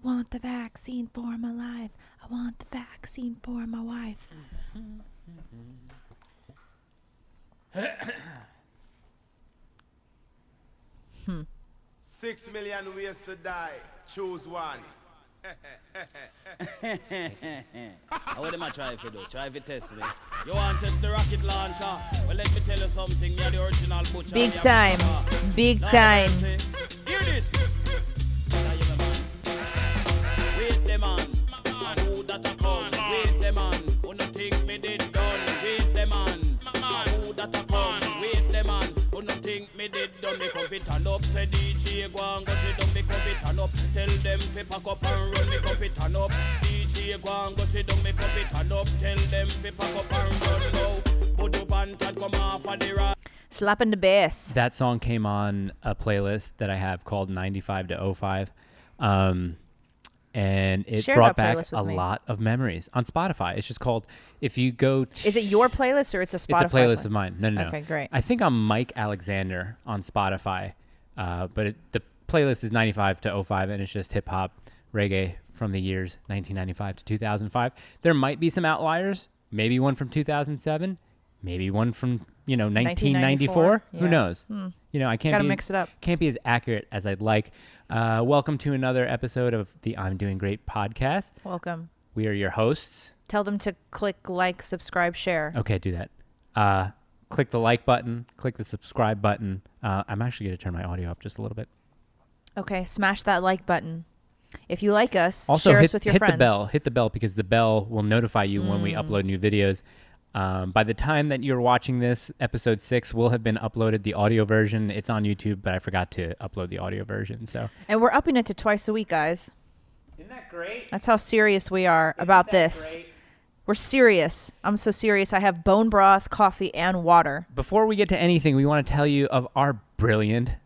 I want the vaccine for my life. I want the vaccine for my wife. 6 million ways to die. Choose one. What am I trying to do? Try to test me. You want to test the rocket launcher? Well, let me tell you something. You're the original butcher. Big time. Big time. Hear this. Wait the man. Who that a come? Wait the man. Who no think me did done? Wait the man. Who that a come? Wait the man. Who no think me did done? Me come fit and up. Say DJ go and go sit down. Me come fit and up. Tell them fi pack up and run. Me come fit and up. DJ go and go sit down. Me come fit and up. Tell them fi pack up and run now. Put up and come off of the rock. Slapping the bass. That song came on a playlist that I have called 95 to 05. And it Share brought that back playlist a with me. lot of memories on Spotify. It's just called, if you go to... Is it your playlist or it's a Spotify? It's a playlist of mine. No. Okay, great. I think I'm Mike Alexander on Spotify. But the playlist is 95 to 05, and it's just hip-hop, reggae from the years 1995 to 2005. There might be some outliers. Maybe one from 2007. Maybe one from, 1994. Yeah. Who knows? I Gotta mix it up. Can't be as accurate as I'd like. Welcome to another episode of the I'm Doing Great podcast. Welcome. We are your hosts. Tell them to click like, subscribe, share. Okay, do that. Click the like button. Click the subscribe button. I'm actually going to turn my audio up just a little bit. Okay, smash that like button. If you like us, Also, share hit, us with your hit friends. the bell. Hit the bell because the bell will notify you when we upload new videos. By the time that you're watching this, episode 6 will have been uploaded. The audio version, it's on YouTube, but I forgot to upload the audio version. So, And we're upping it to twice a week, guys. isn't that great? That's how serious we are about this. We're serious. I'm so serious. I have bone broth, coffee, and water. Before we get to anything, we want to tell you of our brilliant,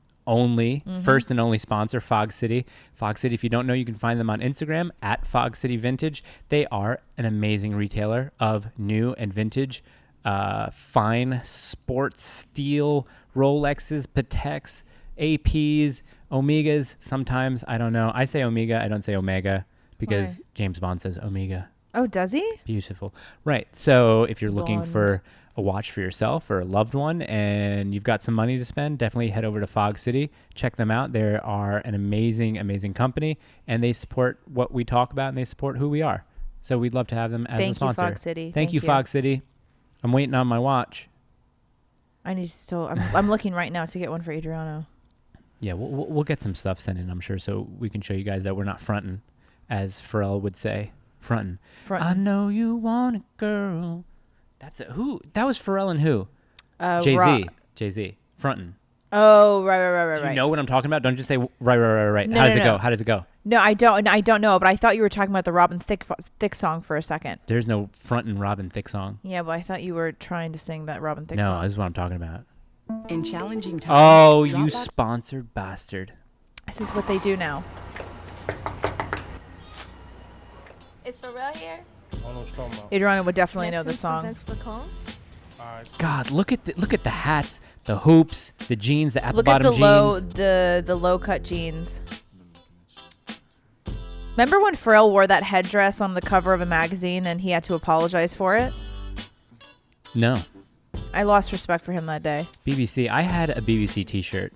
first and only sponsor, Fog City. Fog City, if you don't know, you can find them on Instagram at Fog City Vintage. They are an amazing retailer of new and vintage, fine sports steel, Rolexes, Pateks, APs, Omegas. Sometimes, I don't know. I say Omega, I don't say Omega because Why? James Bond says Omega. Oh, does he? Beautiful. Right. So if you're looking Bond. for a watch for yourself or a loved one and you've got some money to spend, definitely head over to Fog City. Check them out. They are an amazing, amazing company, and they support what we talk about, and they support who we are. So we'd love to have them as a Thank you, sponsor. Fog City. Thank you, Fog City. I'm waiting on my watch. I need to still. I'm looking right now to get one for Adriano. Yeah, we'll get some stuff sent in, I'm sure, so we can show you guys that we're not fronting, as Pharrell would say. Frontin'. I know you want a girl. That's it. Who? That was Pharrell and who? Jay-Z. Jay-Z. Frontin'. Oh, right. Do you know what I'm talking about? Don't just say right. No, How does it no. go? How does it go? No, I don't know, but I thought you were talking about the Robin Thicke song for a second. There's no Frontin' Robin Thicke song. Yeah, but I thought you were trying to sing that Robin Thicke No, song. this is what I'm talking about. In challenging times. Oh, you sponsored bastard. This is what they do now. Is Pharrell here? Adriano would definitely know the Nexus song. presents the Combs? God, look at the hats, the hoops, the jeans, the apple Look at bottom the jeans. low low cut jeans. Remember when Pharrell wore that headdress on the cover of a magazine and he had to apologize for it? No. I lost respect for him that day. BBC. I had a BBC t-shirt.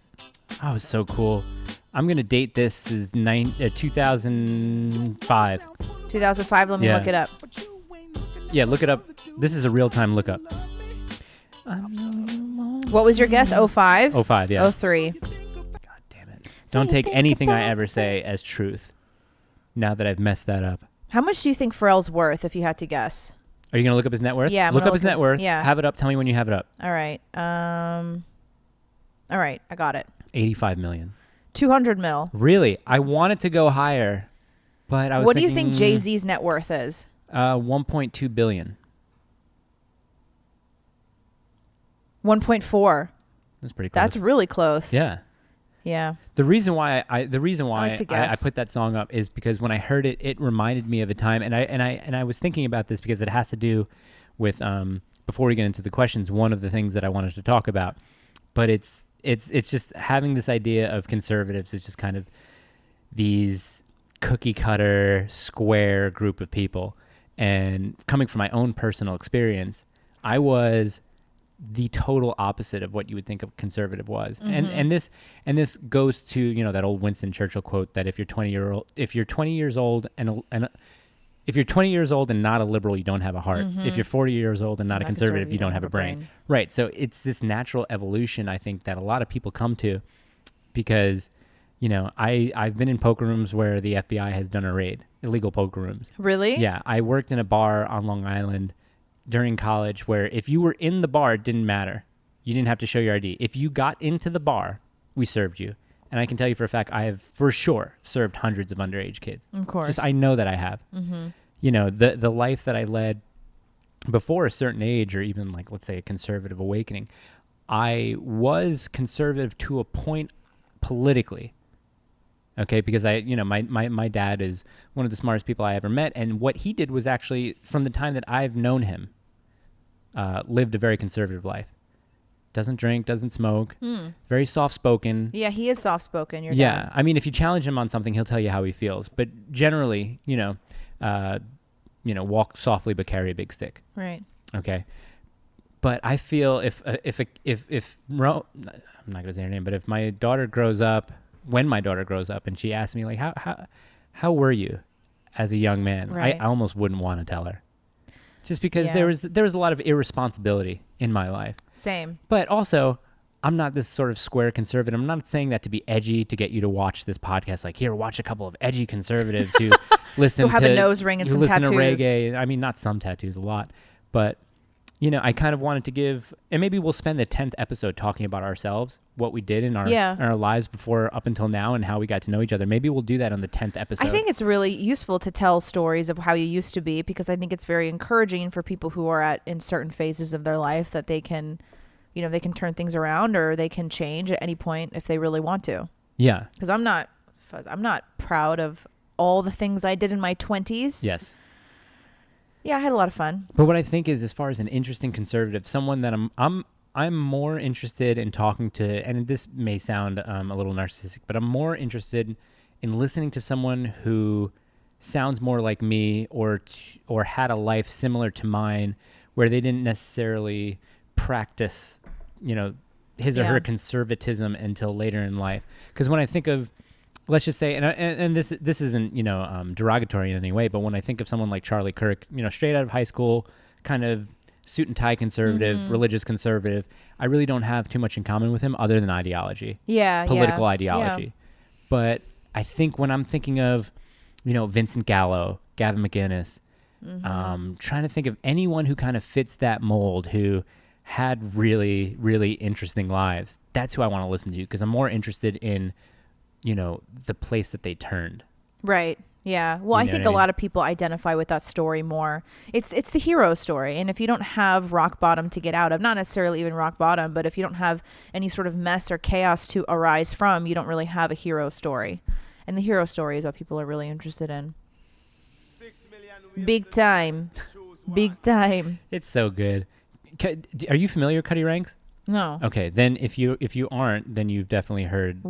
Oh, it was so cool. I'm going to date this as 2005. 2005, let me Yeah. look it up. Yeah, look it up. This is a real-time lookup. What was your guess? 05? 05, yeah. 03. God damn it. Don't take anything I ever say as truth now that I've messed that up. How much do you think Pharrell's worth if you had to guess? Are you going to look up his net worth? Yeah, I'm Look gonna up his look net up- worth. yeah. Have it up. Tell me when you have it up. All right. All right, I got it. 85 million. 200 mil. Really? I wanted to go higher, but I was What do you thinking, think Jay-Z's net worth is? 1.2 billion. 1.4. That's pretty close. That's really close. Yeah. Yeah. The reason why I like to I guess. put that song up is because when I heard it, it reminded me of a time, and I was thinking about this because it has to do with before we get into the questions, one of the things that I wanted to talk about, but it's just having this idea of conservatives is just kind of these cookie cutter square group of people. And coming from my own personal experience, I was the total opposite of what you would think a conservative was. And this goes to, you know, that old Winston Churchill quote that if you're 20 years old and not a liberal, you don't have a heart. If you're 40 years old and not a conservative, you don't have a brain. Right. So it's this natural evolution, I think, that a lot of people come to because, you know, I've been in poker rooms where the FBI has done a raid, illegal poker rooms. Really? Yeah. I worked in a bar on Long Island during college where if you were in the bar, it didn't matter. You didn't have to show your ID. If you got into the bar, we served you. And I can tell you for a fact, I have for sure served hundreds of underage kids. Of course. Just, I know that I have. You know, the life that I led before a certain age, or even like, let's say, a conservative awakening, I was conservative to a point politically. Okay, because my dad is one of the smartest people I ever met, and what he did was actually, from the time that I've known him, lived a very conservative life. Doesn't drink, doesn't smoke, very soft-spoken. Yeah, he is soft-spoken, your Yeah, dad. I mean, if you challenge him on something, he'll tell you how he feels. But generally, walk softly but carry a big stick. Right. Okay. But I feel if I'm not gonna say her name, but if my daughter grows up, when my daughter grows up, and she asks me like, how were you as a young man? Right. I almost wouldn't want to tell her, just because Yeah. there was a lot of irresponsibility in my life. Same. But also, I'm not this sort of square conservative. I'm not saying that to be edgy to get you to watch this podcast. Like, here, watch a couple of edgy conservatives who listen Who have to a nose ring and who some listen to tattoos. reggae. I mean, not some tattoos, a lot, but. You know, I kind of wanted to give, and maybe we'll spend the 10th episode talking about ourselves, what we did in our lives before up until now, and how we got to know each other. Maybe we'll do that on the 10th episode. I think it's really useful to tell stories of how you used to be, because I think it's very encouraging for people who are in certain phases of their life that they can, they can turn things around, or they can change at any point if they really want to. Yeah. Because I'm not proud of all the things I did in my 20s. Yes. Yeah, I had a lot of fun. But what I think is, as far as an interesting conservative, someone that I'm more interested in talking to, and this may sound a little narcissistic, but I'm more interested in listening to someone who sounds more like me, or had a life similar to mine, where they didn't necessarily practice, his or her conservatism until later in life. Because when I think of, let's just say, and this isn't derogatory in any way, but when I think of someone like Charlie Kirk, straight out of high school, kind of suit and tie conservative, religious conservative, I really don't have too much in common with him other than ideology, political ideology. Yeah. But I think when I'm thinking of, Vincent Gallo, Gavin McInnes, trying to think of anyone who kind of fits that mold, who had really, really interesting lives, that's who I want to listen to, because I'm more interested in the place that they turned. Right. Yeah. Well, I think a lot of people identify with that story more. It's the hero story. And if you don't have rock bottom to get out of, not necessarily even rock bottom, but if you don't have any sort of mess or chaos to arise from, you don't really have a hero story. And the hero story is what people are really interested in. Big time. Big time. It's so good. Are you familiar with Cuddy Ranks? No. Okay, then if you aren't, then you've definitely heard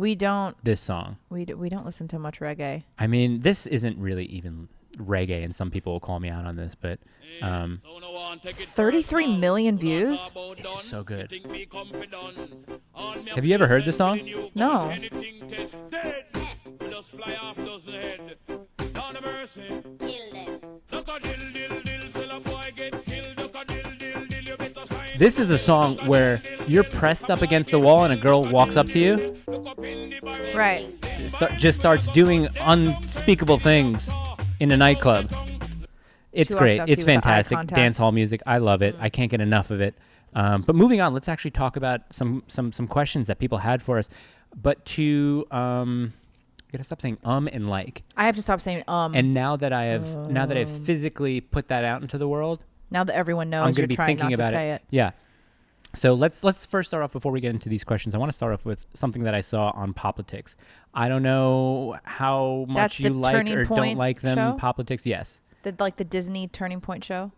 this song. We don't listen to much reggae. I mean, this isn't really even reggae, and some people will call me out on this, but 33 million views? It's just so good. Have you ever heard this song? No. This is a song where you're pressed up against the wall and a girl walks up to you. Right. Just starts doing unspeakable things in a nightclub. It's great. It's fantastic. Dance hall music. I love it. I can't get enough of it. But moving on, let's actually talk about some questions that people had for us. But to I gotta stop saying and like. I have to stop saying And now that I've physically put that out into the world, now that everyone knows, you're trying not to say it. Yeah. So let's first start off, before we get into these questions. I want to start off with something that I saw on Politics. I don't know how much you like or don't like them. Show? Politics, yes. The Disney Turning Point show.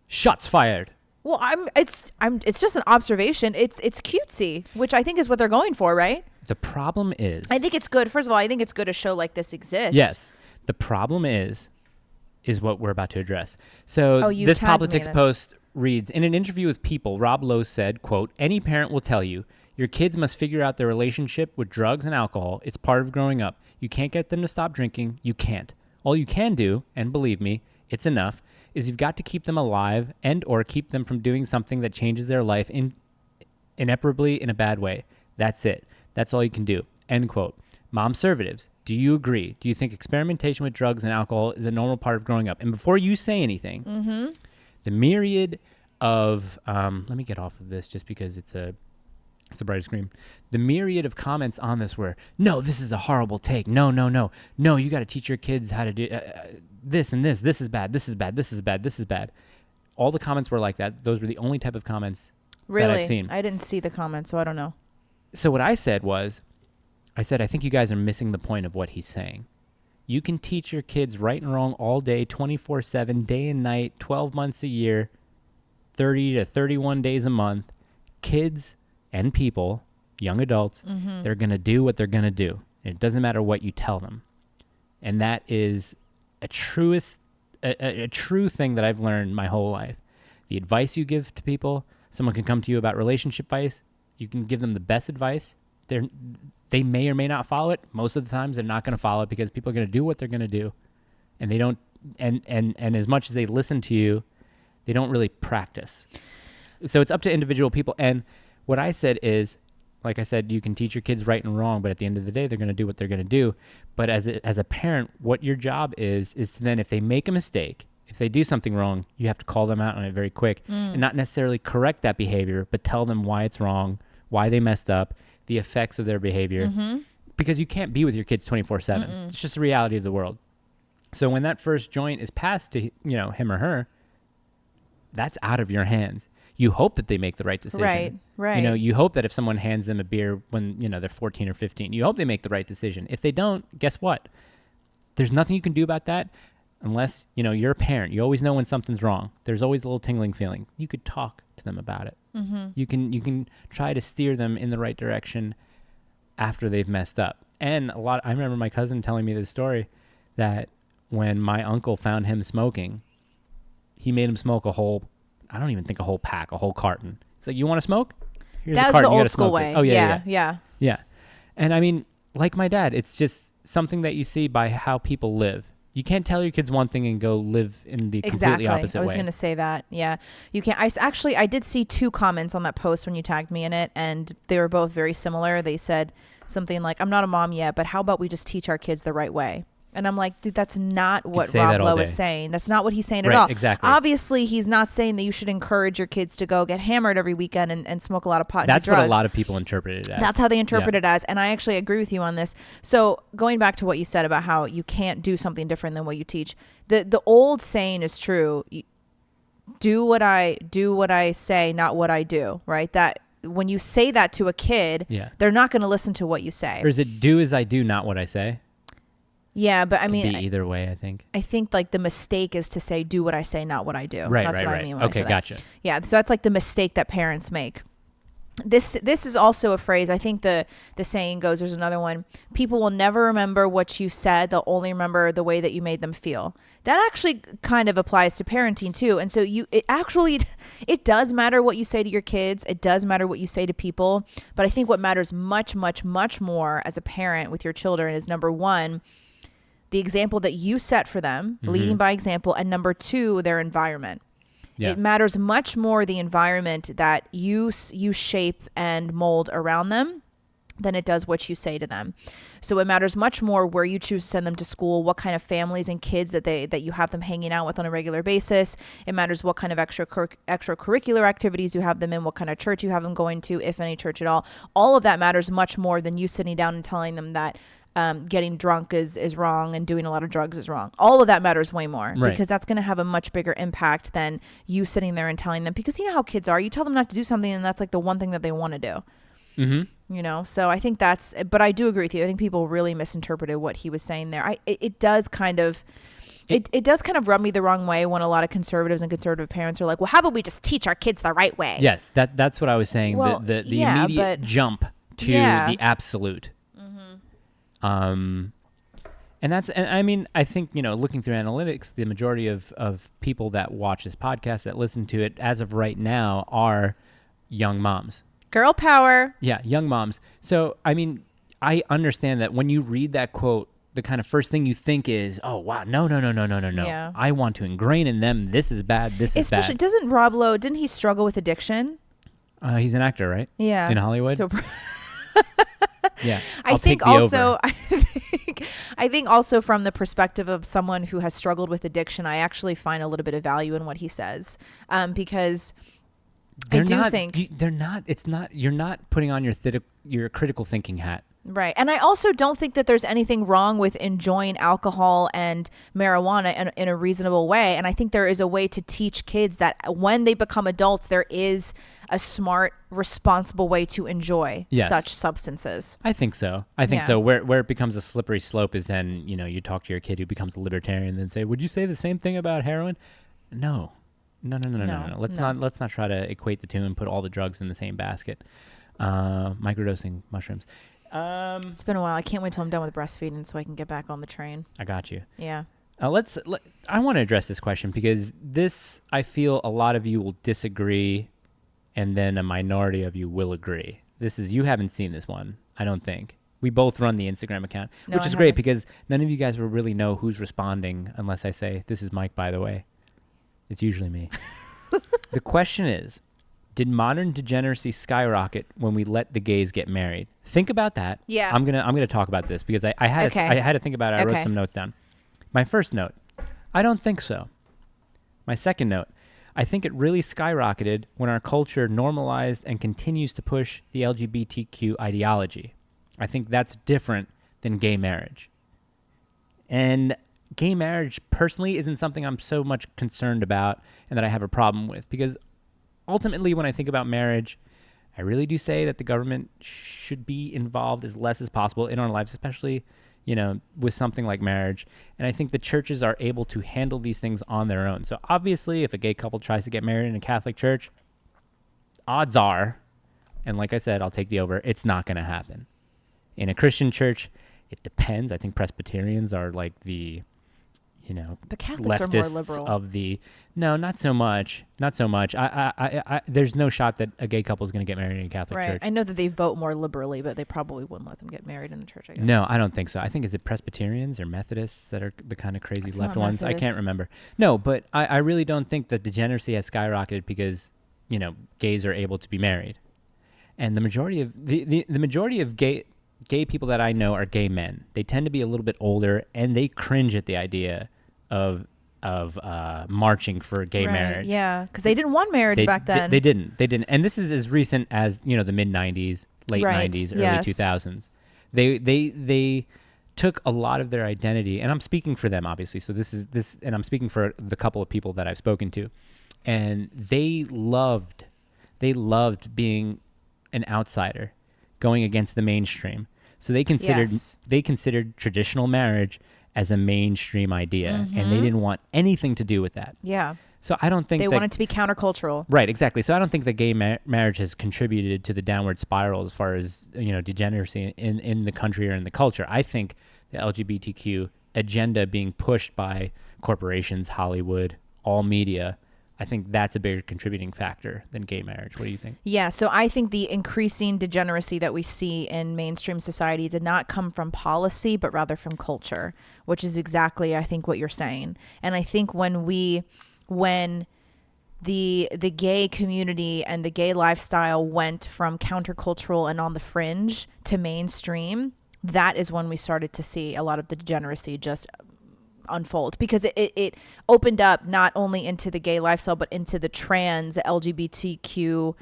Shots fired. Well, it's just an observation. It's cutesy, which I think is what they're going for, right? The problem is... I think it's good. First of all, I think it's good a show like this exists. Yes. The problem is what we're about to address. So this Politics post reads, in an interview with People, Rob Lowe said, quote, any parent will tell you, your kids must figure out their relationship with drugs and alcohol. It's part of growing up. You can't get them to stop drinking. You can't. All you can do, and believe me, it's enough, is you've got to keep them alive and or keep them from doing something that changes their life irreparably in a bad way. That's it. That's all you can do. End quote. Momservatives, do you agree? Do you think experimentation with drugs and alcohol is a normal part of growing up? And before you say anything, the myriad of let me get off of this just because it's a brighter screen. The myriad of comments on this were, no, this is a horrible take. No, you got to teach your kids how to do this and this. This is bad. This is bad. This is bad. This is bad. All the comments were like that. Those were the only type of comments that I've seen. I didn't see the comments, so I don't know. So what I said was, I think you guys are missing the point of what he's saying. You can teach your kids right and wrong all day, 24/7, day and night, 12 months a year, 30 to 31 days a month. Kids and people, young adults, they're going to do what they're going to do. And it doesn't matter what you tell them. And that is a true thing that I've learned my whole life. The advice you give to people, someone can come to you about relationship advice. You can give them the best advice. They may or may not follow it. Most of the times they're not going to follow it because people are going to do what they're going to do. And they don't, and as much as they listen to you, they don't really practice. So it's up to individual people. And what I said is, like I said, you can teach your kids right and wrong, but at the end of the day, they're going to do what they're going to do. But as a parent, what your job is to then, if they make a mistake, if they do something wrong, you have to call them out on it very quick and not necessarily correct that behavior, but tell them why it's wrong, why they messed up, the effects of their behavior, because you can't be with your kids 24/7. It's just the reality of the world. So when that first joint is passed to, him or her, that's out of your hands. You hope that they make the right decision. Right. You hope that if someone hands them a beer when, they're 14 or 15, you hope they make the right decision. If they don't, guess what? There's nothing you can do about that unless, you're a parent. You always know when something's wrong. There's always a little tingling feeling. You could talk to them about it. You can try to steer them in the right direction after they've messed up. And I remember my cousin telling me this story that when my uncle found him smoking, he made him smoke a whole pack, a whole carton. He's like, you want to smoke? Here's that a was carton. the old school way. Oh, yeah. And I mean, like my dad, it's just something that you see by how people live. You can't tell your kids one thing and go live in the completely opposite way. I was going to say that. Yeah. You can't. I did see two comments on that post when you tagged me in it, and they were both very similar. They said something like, I'm not a mom yet, but how about we just teach our kids the right way? And I'm like, dude, that's not what Rob Lowe is saying. That's not what he's saying at all. Exactly. Obviously, he's not saying that you should encourage your kids to go get hammered every weekend and smoke a lot of pot and That's drugs. what a lot of people interpret it as. That's how they interpret it as. And I actually agree with you on this. So going back to what you said about how you can't do something different than what you teach. The old saying is true. Do what I say, not what I do, right? That when you say that to a kid, they're not going to listen to what you say. Or is it do as I do, not what I say? Yeah, but I mean, be either way, I think. I think like the mistake is to say, do what I say, not what I do. Right, That's what right. I mean when I say that. Gotcha. Yeah, so that's like the mistake that parents make. This is also a phrase. I think the saying goes, there's another one. People will never remember what you said. They'll only remember the way that you made them feel. That actually kind of applies to parenting too. And so it does matter what you say to your kids. It does matter what you say to people. But I think what matters much, much, much more as a parent with your children is, number one, the example that you set for them, leading by example, and number two, their environment. Yeah. It matters much more the environment that you shape and mold around them than it does what you say to them. So it matters much more where you choose to send them to school, what kind of families and kids that you have them hanging out with on a regular basis. It matters what kind of extracurricular activities you have them in, what kind of church you have them going to, if any church at all. All of that matters much more than you sitting down and telling them that getting drunk is wrong and doing a lot of drugs is wrong. All of that matters way more, because that's going to have a much bigger impact than you sitting there and telling them, because you know how kids are. You tell them not to do something and that's like the one thing that they want to do. So I think but I do agree with you. I think people really misinterpreted what he was saying there. It does kind of rub me the wrong way when a lot of conservatives and conservative parents are like, well, how about we just teach our kids the right way? Yes, that's what I was saying. Well, the immediate jump to the absolute. And I mean, I think, looking through analytics, the majority of people that watch this podcast, that listen to it as of right now, are young moms. Girl power. Yeah, young moms. So, I mean, I understand that when you read that quote, the kind of first thing you think is, oh, wow, no. Yeah. I want to ingrain in them, this is bad, this is bad. Doesn't Rob Lowe, didn't he struggle with addiction? He's an actor, right? Yeah. In Hollywood? So yeah. I think also from the perspective of someone who has struggled with addiction, I actually find a little bit of value in what he says, because you're not putting on your critical thinking hat. Right. And I also don't think that there's anything wrong with enjoying alcohol and marijuana in a reasonable way. And I think there is a way to teach kids that when they become adults, there is a smart, responsible way to enjoy such substances. I think so. So. Where it becomes a slippery slope is then, you talk to your kid who becomes a libertarian and then say, would you say the same thing about heroin? No. Let's not try to equate the two and put all the drugs in the same basket. Microdosing mushrooms. It's been a while. I can't wait till I'm done with breastfeeding so I can get back on the train. I got you. Yeah. I want to address this question because I feel a lot of you will disagree and then a minority of you will agree. You haven't seen this one, I don't think. We both run the Instagram account, which is great because none of you guys will really know who's responding unless I say, this is Mike, by the way. It's usually me. The question is, did modern degeneracy skyrocket when we let the gays get married? Think about that. Yeah. I'm gonna talk about this because I had to think about it. I wrote some notes down. My first note, I don't think so. My second note, I think it really skyrocketed when our culture normalized and continues to push the LGBTQ ideology. I think that's different than gay marriage. And gay marriage personally isn't something I'm so much concerned about and that I have a problem with because ultimately, when I think about marriage, I really do say that the government should be involved as less as possible in our lives, especially, with something like marriage. And I think the churches are able to handle these things on their own. So obviously, if a gay couple tries to get married in a Catholic church, odds are, and like I said, I'll take the over, it's not going to happen. In a Christian church, it depends. I think Presbyterians are like the but Catholics are more liberal. No, not so much. I there's no shot that a gay couple is going to get married in a Catholic church. I know that they vote more liberally, but they probably wouldn't let them get married in the church, I guess. No, I don't think so. I think is it Presbyterians or Methodists that are the kind of crazy left ones? I can't remember. No, but I really don't think that degeneracy has skyrocketed because, gays are able to be married. And the majority of the majority of gay people that I know are gay men. They tend to be a little bit older and they cringe at the idea of marching for gay marriage. Yeah, because they didn't want marriage back then. They didn't. And this is as recent as the mid '90s, late '90s, early 2000s. They took a lot of their identity, and I'm speaking for them, obviously. So and I'm speaking for the couple of people that I've spoken to, and they loved being an outsider, going against the mainstream. So they considered traditional marriage as a mainstream idea, and they didn't want anything to do with that. Yeah. So I don't think they wanted to be countercultural. Right, exactly. So I don't think that gay marriage has contributed to the downward spiral as far as degeneracy in the country or in the culture. I think the LGBTQ agenda being pushed by corporations, Hollywood, all media, I think that's a bigger contributing factor than gay marriage. What do you think? Yeah, so I think the increasing degeneracy that we see in mainstream society did not come from policy, but rather from culture, which is exactly, I think, what you're saying. And I think when the gay community and the gay lifestyle went from countercultural and on the fringe to mainstream, that is when we started to see a lot of the degeneracy just unfold, because it opened up not only into the gay lifestyle but into the trans LGBTQ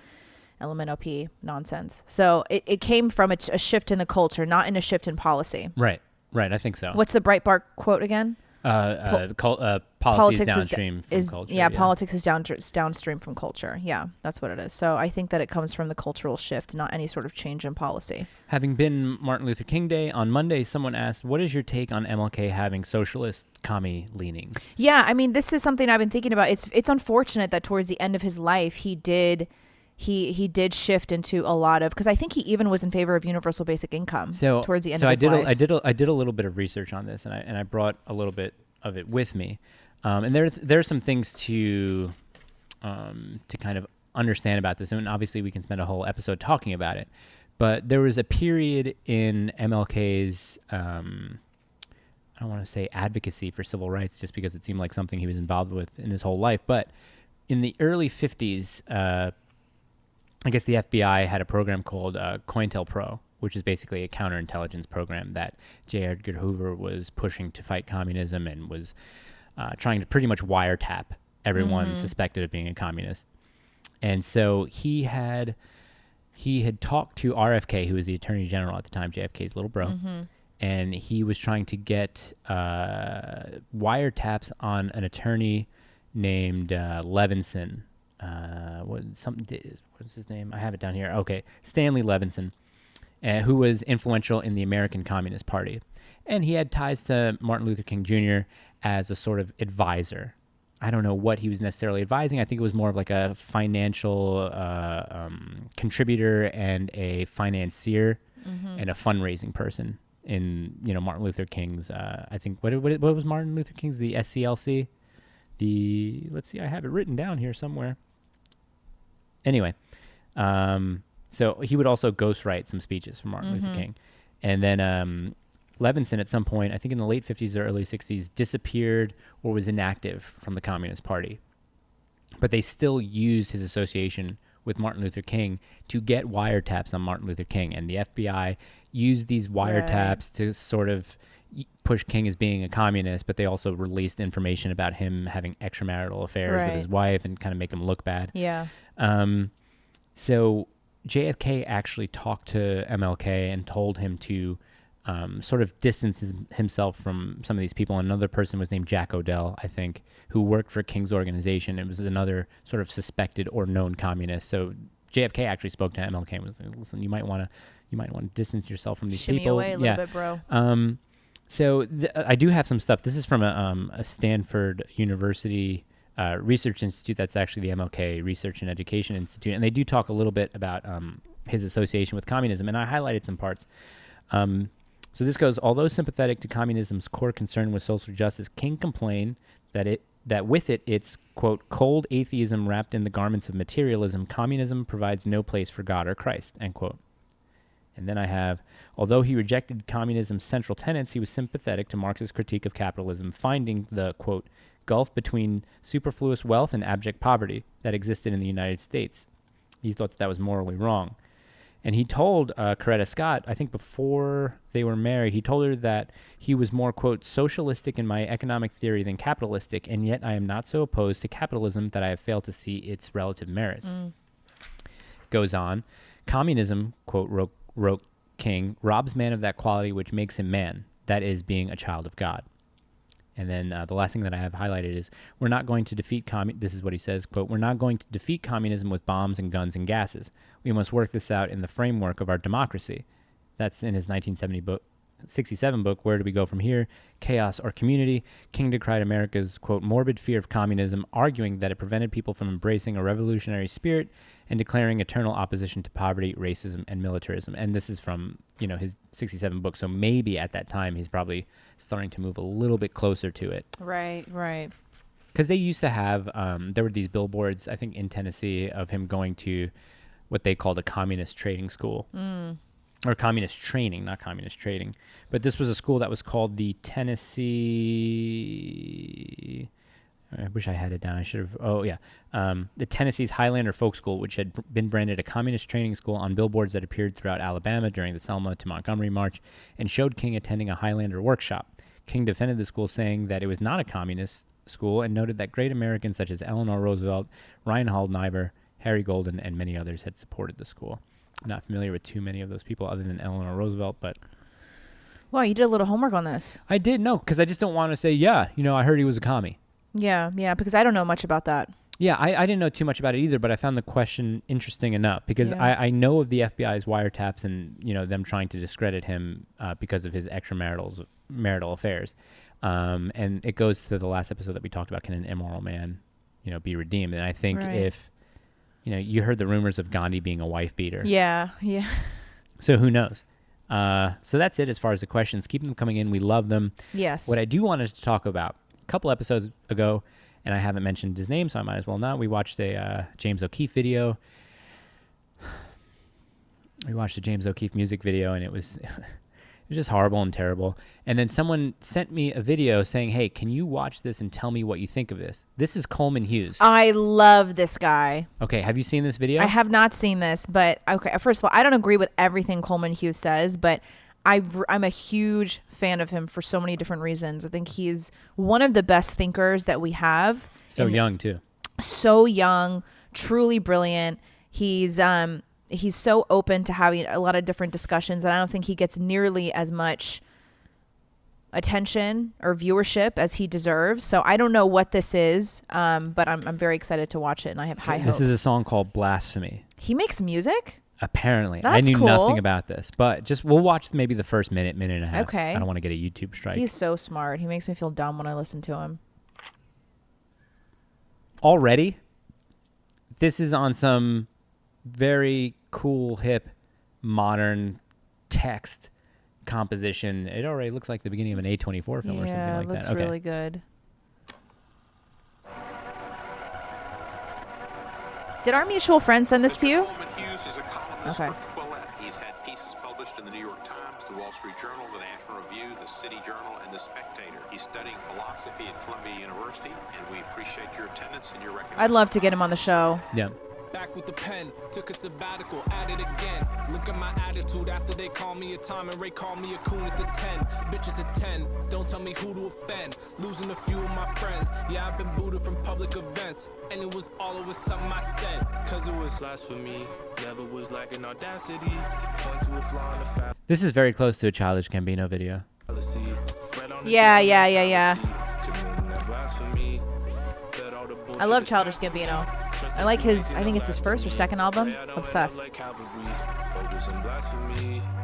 LMNOP nonsense. So it came from a shift in the culture, not in a shift in policy. Right. I think so. What's the Breitbart quote again? Policy is downstream from culture. Yeah, politics is downstream from culture. Yeah, that's what it is. So I think that it comes from the cultural shift, not any sort of change in policy. Having been Martin Luther King Day on Monday, someone asked, what is your take on MLK having socialist commie leanings? Yeah, I mean, this is something I've been thinking about. It's unfortunate that towards the end of his life, he did he did shift into a lot of, because I think he even was in favor of universal basic income towards the end of his life. I did a little bit of research on this, and I brought a little bit of it with me, and there's some things to kind of understand about this, and obviously we can spend a whole episode talking about it. But there was a period in MLK's I don't want to say advocacy for civil rights, just because it seemed like something he was involved with in his whole life, but in the early 50s, I guess the FBI had a program called COINTELPRO, which is basically a counterintelligence program that J. Edgar Hoover was pushing to fight communism and was trying to pretty much wiretap everyone suspected of being a communist. And so he had talked to RFK, who was the Attorney General at the time, JFK's little bro, and he was trying to get wiretaps on an attorney named Levinson. What's his name? I have it down here. Okay, Stanley Levinson, who was influential in the American Communist Party. And he had ties to Martin Luther King Jr. as a sort of advisor. I don't know what he was necessarily advising. I think it was more of like a financial contributor and a financier and a fundraising person in, Martin Luther King's, I think, what was Martin Luther King's, the SCLC? Let's see, I have it written down here somewhere. Anyway, so he would also ghostwrite some speeches for Martin Luther King. And then Levinson at some point, I think in the late 50s or early 60s, disappeared or was inactive from the Communist Party. But they still used his association with Martin Luther King to get wiretaps on Martin Luther King. And the FBI used these wiretaps to sort of push King as being a communist, but they also released information about him having extramarital affairs with his wife and kind of make him look bad. Yeah. So JFK actually talked to MLK and told him to sort of distance himself from some of these people. Another person was named Jack Odell, I think, who worked for King's organization. It was another sort of suspected or known communist. So JFK actually spoke to MLK and was like, listen, you might want to distance yourself from these Shimmy people. Away a little bit, bro. So I do have some stuff. This is from a Stanford University research institute. That's actually the MLK Research and Education Institute. And they do talk a little bit about his association with communism. And I highlighted some parts. So this goes, although sympathetic to communism's core concern with social justice, King complained that with it, it's, quote, cold atheism wrapped in the garments of materialism. Communism provides no place for God or Christ, end quote. And then I have, although he rejected communism's central tenets, he was sympathetic to Marx's critique of capitalism, finding the, quote, gulf between superfluous wealth and abject poverty that existed in the United States. He thought that was morally wrong. And he told Coretta Scott, I think before they were married, he told her that he was more, quote, socialistic in my economic theory than capitalistic, and yet I am not so opposed to capitalism that I have failed to see its relative merits. Goes on, communism, quote, wrote King, robs man of that quality which makes him man, that is, being a child of God. And then the last thing that I have highlighted is, we're not going to defeat this is what he says, quote, we're not going to defeat communism with bombs and guns and gases. We must work this out in the framework of our democracy. That's in his 1967 book, Where Do We Go From Here? Chaos or Community. King decried America's, quote, morbid fear of communism, arguing that it prevented people from embracing a revolutionary spirit and declaring eternal opposition to poverty, racism, and militarism. And this is from, his 67 book. So maybe at that time he's probably starting to move a little bit closer to it. Right. Because they used to have, there were these billboards, I think in Tennessee, of him going to what they called a communist trading school. Or communist training, not communist trading. But this was a school that was called the Tennessee... I wish I had it down. I should have... Oh, yeah. The Tennessee's Highlander Folk School, which had been branded a communist training school on billboards that appeared throughout Alabama during the Selma to Montgomery March and showed King attending a Highlander workshop. King defended the school, saying that it was not a communist school and noted that great Americans such as Eleanor Roosevelt, Reinhold Niebuhr, Harry Golden, and many others had supported the school. I'm not familiar with too many of those people other than Eleanor Roosevelt, but... Wow, you did a little homework on this. I did, no, because I just don't want to say, I heard he was a commie. Yeah, because I don't know much about that. Yeah, I didn't know too much about it either, but I found the question interesting enough because I know of the FBI's wiretaps and, them trying to discredit him because of his extramarital affairs. And it goes to the last episode that we talked about, can an immoral man, be redeemed? And I think you heard the rumors of Gandhi being a wife beater. Yeah. So who knows? So that's it as far as the questions. Keep them coming in. We love them. Yes. What I do want to talk about, a couple episodes ago, and I haven't mentioned his name, so I might as well not. We watched a James O'Keefe video. We watched a James O'Keefe music video, and it was just horrible and terrible. And then someone sent me a video saying, hey, can you watch this and tell me what you think of this? This is Coleman Hughes. I love this guy. Okay, have you seen this video? I have not seen this, but okay. First of all, I don't agree with everything Coleman Hughes says, but I'm a huge fan of him for so many different reasons. I think he's one of the best thinkers that we have. So young, too. So young, truly brilliant. He's so open to having a lot of different discussions, and I don't think he gets nearly as much attention or viewership as he deserves. So I don't know what this is, but I'm very excited to watch it, and I have high hopes. This is a song called Blasphemy. He makes music? Apparently. That's I knew cool. nothing about this, but we'll watch maybe the first minute and a half. Okay. I don't want to get a YouTube strike. He's so smart. He makes me feel dumb when I listen to him. Already, this is on some very cool, hip, modern text composition. It already looks like the beginning of an A24 film or something like that. Yeah, it looks really good. Did our mutual friend send this to you? Coleman Hughes is a columnist Okay. for Quillette. He's had pieces published in the New York Times, the Wall Street Journal, the National Review, the City Journal, and the Spectator. He's studying philosophy at Columbia University, and we appreciate your attendance and your recognition. I'd love to get him on the show. Yeah. Back with the pen, took a sabbatical, at it again. Look at my attitude after they call me a Tom and Ray call me a coon. It's a 10, bitches a 10. Don't tell me who to offend. Losing a few of my friends. Yeah, I've been booted from public events, and it was all over something I said. Cause it was blasphemy, never was lacking audacity. Point to a flaw in the fallacy. This is very close to a Childish Gambino video. Yeah. I love Childish Gambino. I like his, I think it's his first or second album. Obsessed.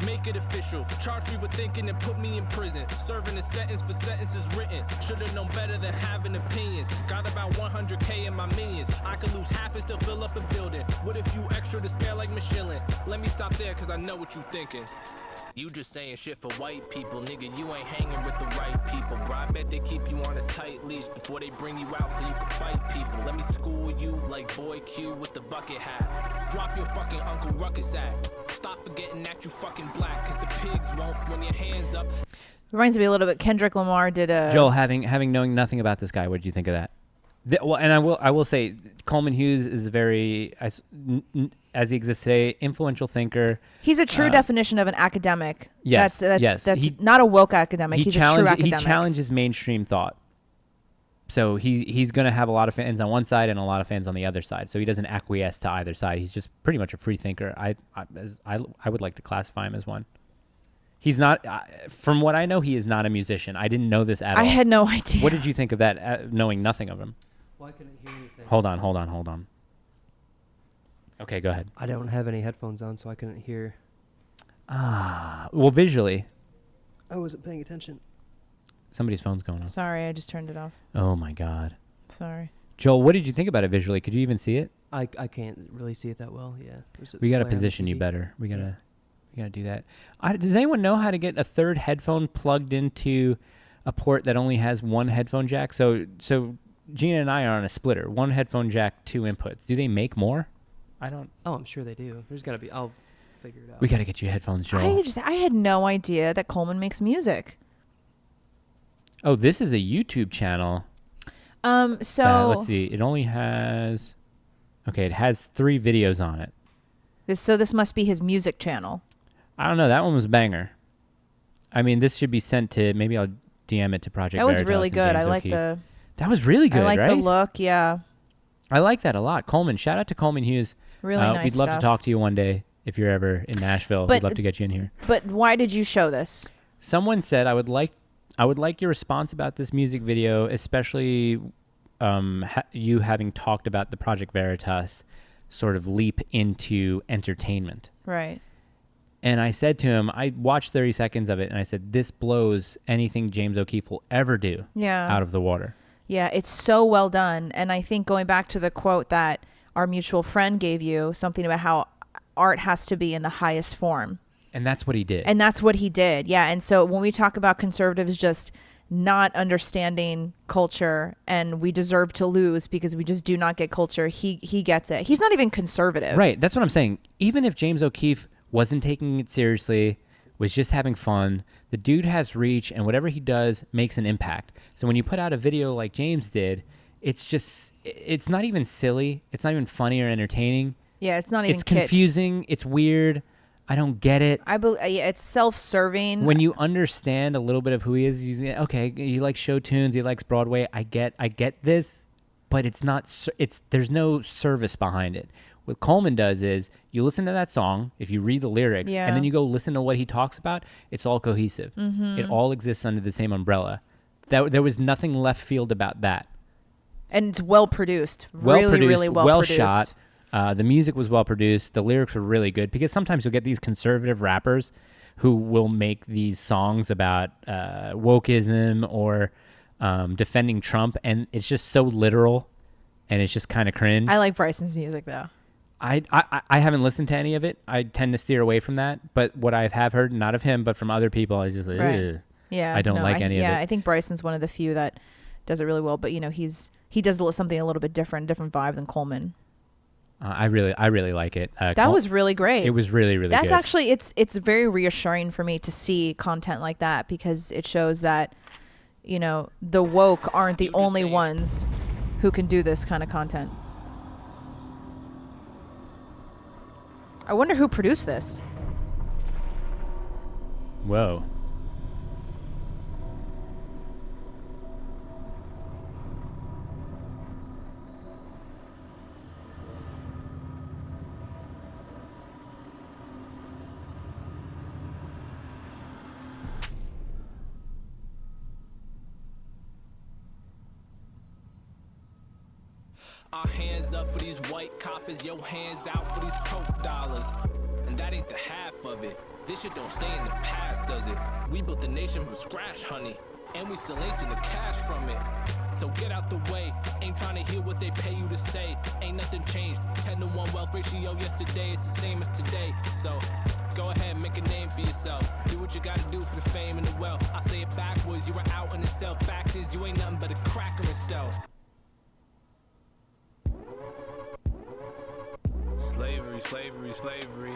Make it official. Charge me with thinking and put me in prison. Serving a sentence for sentences written. Should've known better than having opinions. Got about 100K in my minions. I could lose half and still fill up a building. With a few extra to spare like Michelin. Let me stop there cause I know what you thinking. You just saying shit for white people, nigga. You ain't hanging with the right people, bro. I bet they keep you on a tight leash before they bring you out so you can fight people. Let me school you like Boy Q with the bucket hat. Drop your fucking Uncle Ruckus act. Stop forgetting that you fucking black, cause the pigs won't when your hands up. Reminds me a little bit. Kendrick Lamar did a. Joel, having knowing nothing about this guy, what did you think of that? Well, and I will say, Coleman Hughes is a very, as he exists today, influential thinker. He's a true definition of an academic. Yes, that's not a woke academic. He's a true academic. He challenges mainstream thought. So he's going to have a lot of fans on one side and a lot of fans on the other side. So he doesn't acquiesce to either side. He's just pretty much a free thinker. I would like to classify him as one. He's not, from what I know, he is not a musician. I didn't know this at all. I had no idea. What did you think of that, knowing nothing of him? Well, I couldn't hear anything. Hold on. Okay, go ahead. I don't have any headphones on, so I couldn't hear. Well, visually. I wasn't paying attention. Somebody's phone's going off. Sorry, I just turned it off. Oh, my God. Sorry. Joel, what did you think about it visually? Could you even see it? I can't really see it that well, yeah. We got to position you better. We got to do that. Does anyone know how to get a third headphone plugged into a port that only has one headphone jack? So Gina and I are on a splitter. One headphone jack, two inputs. Do they make more? I don't. Oh, I'm sure they do. There's got to be. I'll figure it out. We got to get you headphones, Joel. I had no idea that Coleman makes music. Oh, this is a YouTube channel. So let's see. It only has. Okay, it has 3 videos on it. This must be his music channel. I don't know. That one was banger. I mean, this should be sent to. Maybe I'll DM it to Project That was Veritas really and good. James I like O'Keefe. the. That was really good, I like right? the look. Yeah. I like that a lot. Coleman, shout out to Coleman Hughes. Really nice We'd love stuff. to talk to you one day if you're ever in Nashville. We'd love to get you in here. But why did you show this? Someone said I would like your response about this music video, especially you having talked about the Project Veritas sort of leap into entertainment. Right. And I said to him, I watched 30 seconds of it, and I said, this blows anything James O'Keefe will ever do out of the water. Yeah, it's so well done. And I think going back to the quote that our mutual friend gave you, something about how art has to be in the highest form. And that's what he did. And that's what he did. Yeah. And so when we talk about conservatives just not understanding culture and we deserve to lose because we just do not get culture, he gets it. He's not even conservative. Right. That's what I'm saying. Even if James O'Keefe wasn't taking it seriously, was just having fun, the dude has reach, and whatever he does makes an impact. So when you put out a video like James did, it's not even silly. It's not even funny or entertaining. Yeah, it's not even It's kitsch. confusing. It's weird. I don't get it. It's self-serving. When you understand a little bit of who he is, okay, he likes show tunes, he likes Broadway. I get this, but there's no service behind it. What Coleman does is you listen to that song, if you read the lyrics, and then you go listen to what he talks about, it's all cohesive. Mm-hmm. It all exists under the same umbrella. There was nothing left field about that. And it's well produced. Really well well produced. Shot. The music was well produced. The lyrics were really good, because sometimes you'll get these conservative rappers who will make these songs about wokeism or defending Trump, and it's just so literal, and it's just kind of cringe. I like Bryson's music, though. I haven't listened to any of it. I tend to steer away from that. But what I have heard, not of him, but from other people, I just like, Right. Yeah, I don't like any of it. Yeah, I think Bryson's one of the few that does it really well. But he does something a little bit different vibe than Coleman. I really like it. That was really great. It was really good. That's actually it's very reassuring for me to see content like that, because it shows that the woke aren't the only ones who can do this kind of content. I wonder who produced this. Whoa. Our hands up for these white coppers, your hands out for these coke dollars. And that ain't the half of it. This shit don't stay in the past, does it? We built the nation from scratch, honey. And we still ain't seen the cash from it. So get out the way. Ain't trying to hear what they pay you to say. Ain't nothing changed. 10-to-1 wealth ratio yesterday is the same as today. So go ahead, make a name for yourself. Do what you gotta do for the fame and the wealth. I say it backwards, you were out in the self. Fact is, you ain't nothing but a cracker in stealth. Slavery.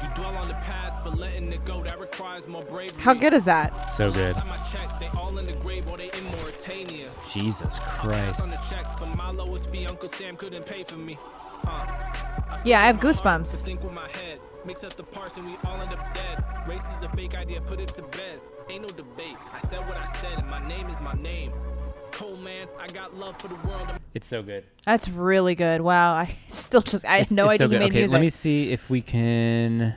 You dwell on the past, but letting it go, that requires more bravery. How good is that? So good. Last time I checked, they all in the grave or they in Mauritania. Jesus Christ. On the check for my lowest fee, Uncle Sam couldn't pay for me. Yeah, I have goosebumps. Think with my head, mix up the parts and we all end up dead. Race is a fake idea, put it to bed. Ain't no debate. I said what I said, and my name is my name. Coleman, I got love for the world. It's so good. That's really good. Wow, I had no idea he made music. Let me see if we can.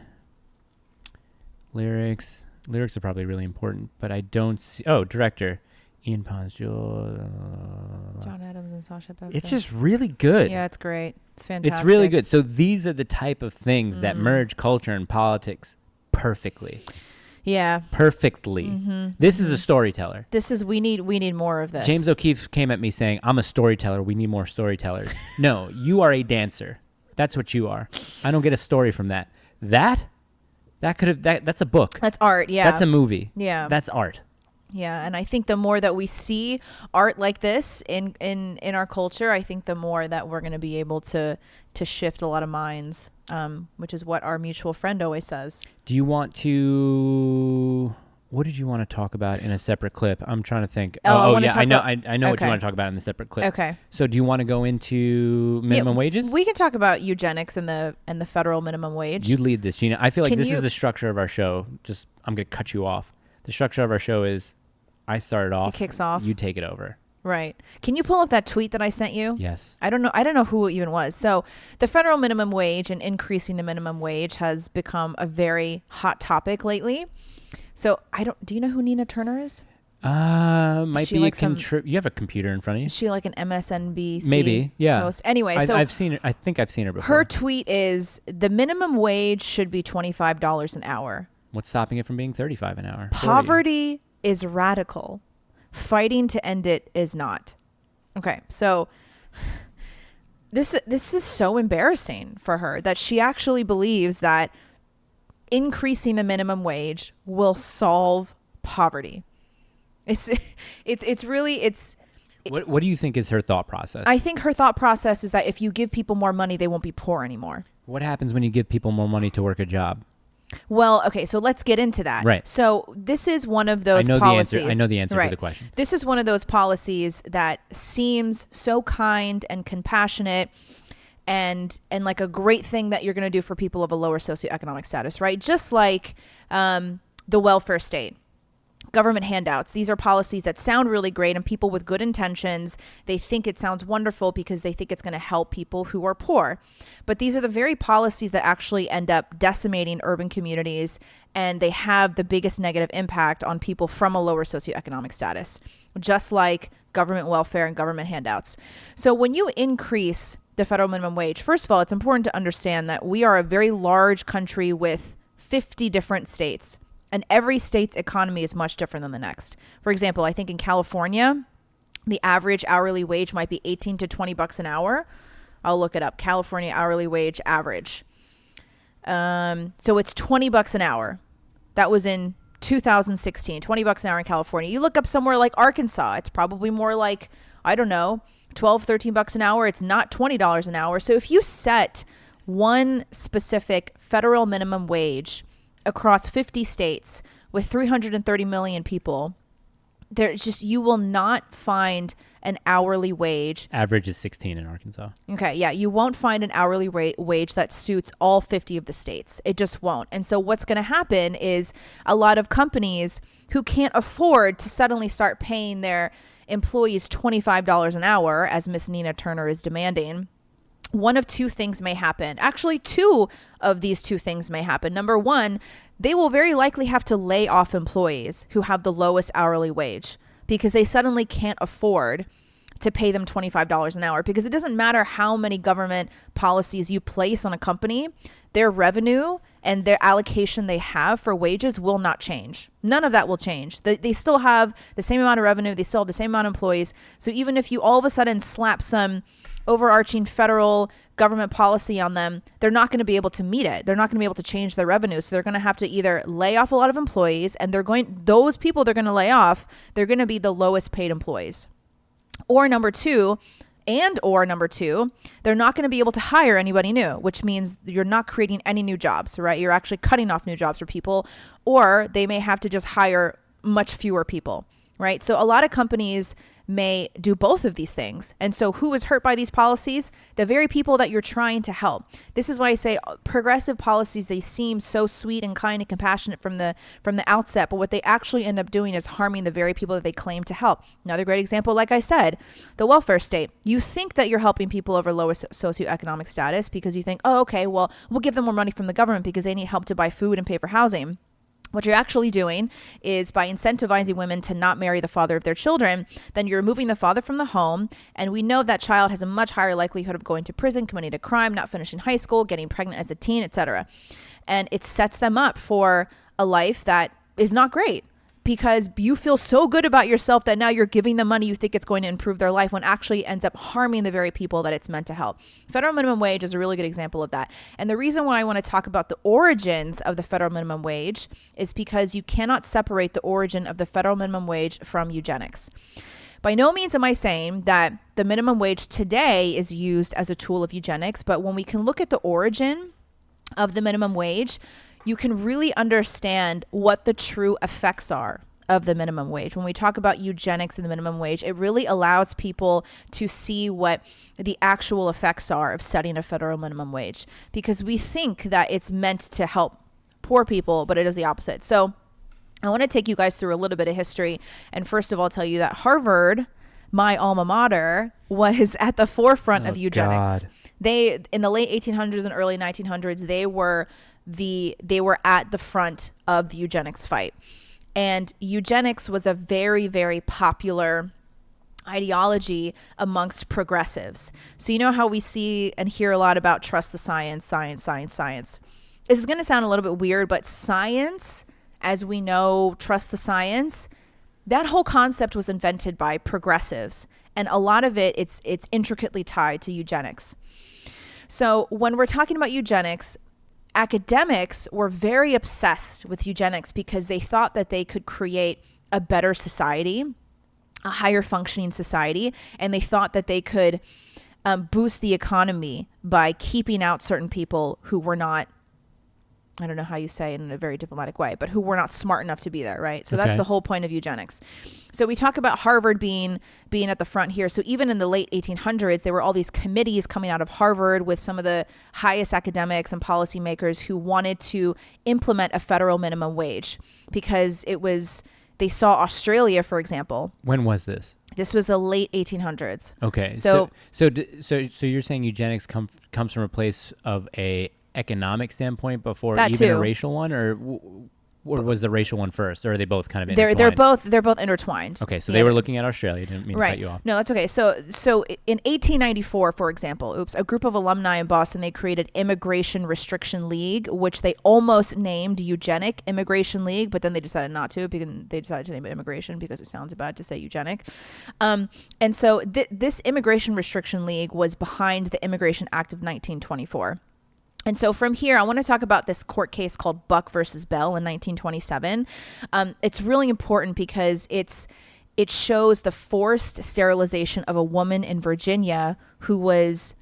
Lyrics are probably really important, but I don't see. Oh, director, Ian Pons, John Adams and Sasha Becker. It's just really good. Yeah, it's great. It's fantastic. It's really good. So these are the type of things that merge culture and politics perfectly. Yeah. Perfectly. Mm-hmm. This is a storyteller. We need more of this. James O'Keefe came at me saying, I'm a storyteller. We need more storytellers. No, you are a dancer. That's what you are. I don't get a story from that. That's a book. That's art, yeah. That's a movie. Yeah. That's art. Yeah, and I think the more that we see art like this in our culture, I think the more that we're going to be able to shift a lot of minds, which is what our mutual friend always says. Do you want to? What did you want to talk about in a separate clip? I'm trying to think. I know what you want to talk about in the separate clip. Okay. So do you want to go into minimum wages? We can talk about eugenics and the federal minimum wage. You lead this, Gina. I feel like this is the structure of our show. I'm going to cut you off. The structure of our show is I started off. It kicks off. You take it over. Right. Can you pull up that tweet that I sent you? Yes. I don't know who it even was. So the federal minimum wage and increasing the minimum wage has become a very hot topic lately. So do you know who Nina Turner is? Might be like you have a computer in front of you. Is she like an MSNBC maybe, yeah. host? Anyway, I've seen her. I think I've seen her before. Her tweet is the minimum wage should be $25 an hour. What's stopping it from being $35 an hour? Poverty is radical. Fighting to end it is not. Okay, so this is so embarrassing for her that she actually believes that increasing the minimum wage will solve poverty. It's really. What do you think is her thought process? I think her thought process is that if you give people more money, they won't be poor anymore. What happens when you give people more money to work a job? Well, okay, so let's get into that. Right. So this is one of those policies. I know the answer to the question. This is one of those policies that seems so kind and compassionate and like a great thing that you're going to do for people of a lower socioeconomic status, right? Just like the welfare state. Government handouts. These are policies that sound really great, and people with good intentions, they think it sounds wonderful because they think it's going to help people who are poor. But these are the very policies that actually end up decimating urban communities, and they have the biggest negative impact on people from a lower socioeconomic status, just like government welfare and government handouts. So when you increase the federal minimum wage, first of all, it's important to understand that we are a very large country with 50 different states. And every state's economy is much different than the next. For example, I think in California, the average hourly wage might be 18 to 20 bucks an hour. I'll look it up. California hourly wage average. So it's 20 bucks an hour. That was in 2016, 20 bucks an hour in California. You look up somewhere like Arkansas, it's probably more like, I don't know, 12, 13 bucks an hour. It's not $20 an hour. So if you set one specific federal minimum wage across 50 states with 330 million people, there's just, you will not find an hourly wage. Average is 16 in Arkansas. Okay, yeah, you won't find an hourly wage that suits all 50 of the states. It just won't. And so what's going to happen is a lot of companies who can't afford to suddenly start paying their employees $25 an hour, as Miss Nina Turner is demanding, one of two things may happen. Actually, two of these two things may happen. Number one, they will very likely have to lay off employees who have the lowest hourly wage because they suddenly can't afford to pay them $25 an hour, because it doesn't matter how many government policies you place on a company, their revenue and their allocation they have for wages will not change. None of that will change. They still have the same amount of revenue. They still have the same amount of employees. So even if you all of a sudden slap some overarching federal government policy on them, they're not going to be able to meet it. They're not going to be able to change their revenue. So they're going to have to either lay off a lot of employees, and those people they're going to lay off, they're going to be the lowest paid employees. Or number two, they're not going to be able to hire anybody new, which means you're not creating any new jobs, right? You're actually cutting off new jobs for people, or they may have to just hire much fewer people, right? So a lot of companies may do both of these things. And so who is hurt by these policies? The very people that you're trying to help. This is why I say progressive policies, they seem so sweet and kind and compassionate from the outset, but what they actually end up doing is harming the very people that they claim to help. Another great example, like I said, the welfare state. You think that you're helping people over lower socioeconomic status because you think, oh, okay, well, we'll give them more money from the government because they need help to buy food and pay for housing. What you're actually doing is by incentivizing women to not marry the father of their children, then you're removing the father from the home. And we know that child has a much higher likelihood of going to prison, committing a crime, not finishing high school, getting pregnant as a teen, etc. And it sets them up for a life that is not great, because you feel so good about yourself that now you're giving them money you think it's going to improve their life, when actually ends up harming the very people that it's meant to help. Federal minimum wage is a really good example of that. And the reason why I want to talk about the origins of the federal minimum wage is because you cannot separate the origin of the federal minimum wage from eugenics. By no means am I saying that the minimum wage today is used as a tool of eugenics, but when we can look at the origin of the minimum wage, you can really understand what the true effects are of the minimum wage. When we talk about eugenics and the minimum wage, it really allows people to see what the actual effects are of setting a federal minimum wage, because we think that it's meant to help poor people, but it is the opposite. So I want to take you guys through a little bit of history. And first of all, tell you that Harvard, my alma mater, was at the forefront of eugenics. God. They, in the late 1800s and early 1900s, they were at the front of the eugenics fight. And eugenics was a very, very popular ideology amongst progressives. So you know how we see and hear a lot about trust the science, science, science, science. This is going to sound a little bit weird, but science, as we know, trust the science, that whole concept was invented by progressives, and a lot of it's intricately tied to eugenics. So when we're talking about eugenics, academics were very obsessed with eugenics because they thought that they could create a better society, a higher functioning society, and they thought that they could boost the economy by keeping out certain people who were not, I don't know how you say it in a very diplomatic way, but who were not smart enough to be there, right? So that's the whole point of eugenics. So we talk about Harvard being at the front here. So even in the late 1800s, there were all these committees coming out of Harvard with some of the highest academics and policymakers who wanted to implement a federal minimum wage because they saw Australia, for example. When was this? This was the late 1800s. Okay. So you're saying eugenics comes from a place of a economic standpoint before that even too. a racial one, or was the racial one first, or are they both kind of intertwined? They're both intertwined. Okay, so they were looking at Australia. Didn't mean to cut you off. No, that's okay. So in 1894, for example, a group of alumni in Boston, they created Immigration Restriction League, which they almost named Eugenic Immigration League, but then they decided not to because they decided to name it immigration because it sounds bad to say eugenic. And so this Immigration Restriction League was behind the Immigration Act of 1924. And so from here, I want to talk about this court case called Buck versus Bell in 1927. It's really important because it shows the forced sterilization of a woman in Virginia who was,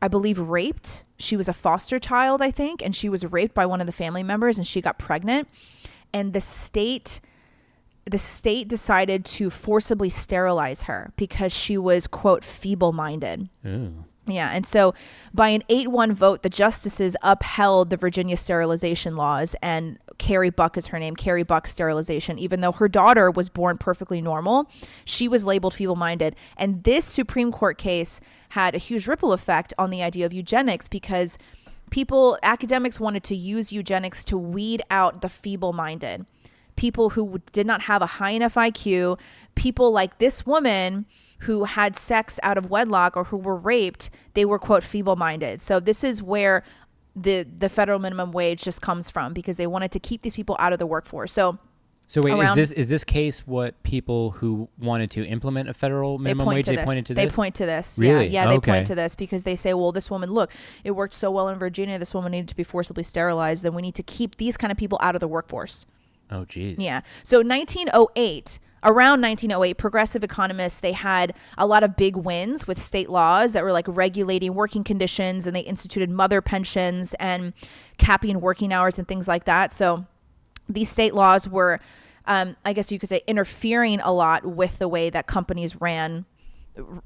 I believe, raped. She was a foster child, I think, and she was raped by one of the family members and she got pregnant. And the state decided to forcibly sterilize her because she was, quote, feeble-minded. Ooh. Yeah, and so by an 8-1 vote, the justices upheld the Virginia sterilization laws, and Carrie Buck is her name, Carrie Buck sterilization, even though her daughter was born perfectly normal, she was labeled feeble-minded. And this Supreme Court case had a huge ripple effect on the idea of eugenics because academics wanted to use eugenics to weed out the feeble-minded, people who did not have a high enough IQ, people like this woman who had sex out of wedlock or who were raped, they were, quote, feeble-minded. So this is where the federal minimum wage just comes from because they wanted to keep these people out of the workforce. So wait, is this case what people who wanted to implement a federal minimum wage, they pointed to this? They point to this. Really? Yeah, they point to this because they say, well, this woman, look, it worked so well in Virginia, this woman needed to be forcibly sterilized, then we need to keep these kind of people out of the workforce. Oh, geez. Yeah. So around 1908, progressive economists, they had a lot of big wins with state laws that were like regulating working conditions, and they instituted mother pensions and capping working hours and things like that. So these state laws were, I guess you could say, interfering a lot with the way that companies ran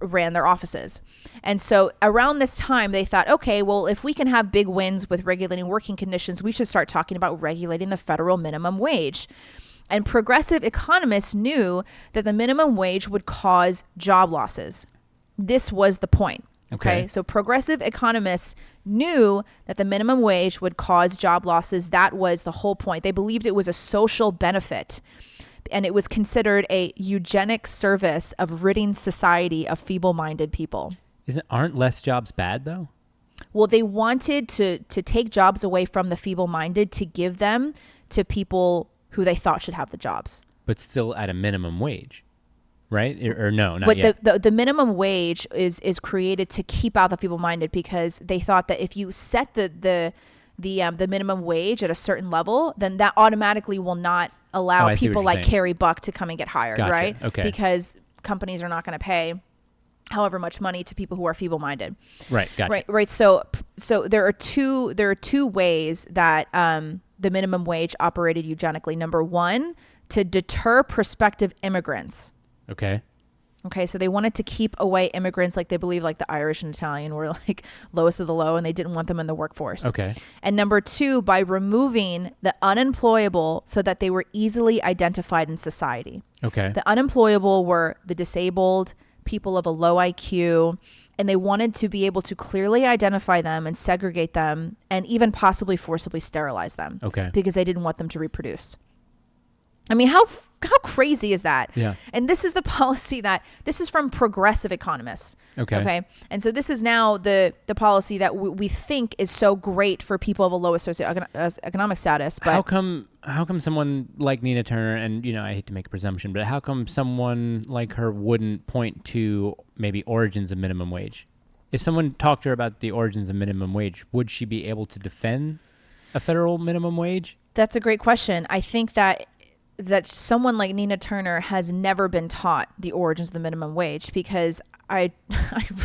their offices. And so around this time, they thought, okay, well, if we can have big wins with regulating working conditions, we should start talking about regulating the federal minimum wage. And progressive economists knew that the minimum wage would cause job losses. This was the point. Okay. So progressive economists knew that the minimum wage would cause job losses. That was the whole point. They believed it was a social benefit, and it was considered a eugenic service of ridding society of feeble-minded people. Aren't less jobs bad, though? Well, they wanted to take jobs away from the feeble-minded to give them to people who they thought should have the jobs. But still at a minimum wage, right? Or no, not yet. But the minimum wage is created to keep out the feeble-minded because they thought that if you set the minimum wage at a certain level, then that automatically will not allow people like Carrie Buck to come and get hired, gotcha. Right? Okay. Because companies are not going to pay however much money to people who are feeble-minded. Right. Gotcha. Right. So there are two ways that the minimum wage operated eugenically. Number one, to deter prospective immigrants. Okay. So they wanted to keep away immigrants, like they believe like the Irish and Italian were like lowest of the low, and they didn't want them in the workforce. Okay. And number two, by removing the unemployable so that they were easily identified in society. Okay. The unemployable were the disabled, people of a low IQ, and they wanted to be able to clearly identify them and segregate them and even possibly forcibly sterilize them. Okay. Because they didn't want them to reproduce. I mean, how crazy is that? Yeah. And this is the policy this is from progressive economists. Okay. And so this is now the policy that we think is so great for people of a lower socioeconomic status. But how come someone like Nina Turner, and I hate to make a presumption, but how come someone like her wouldn't point to maybe origins of minimum wage? If someone talked to her about the origins of minimum wage, would she be able to defend a federal minimum wage? That's a great question. I think that someone like Nina Turner has never been taught the origins of the minimum wage, because I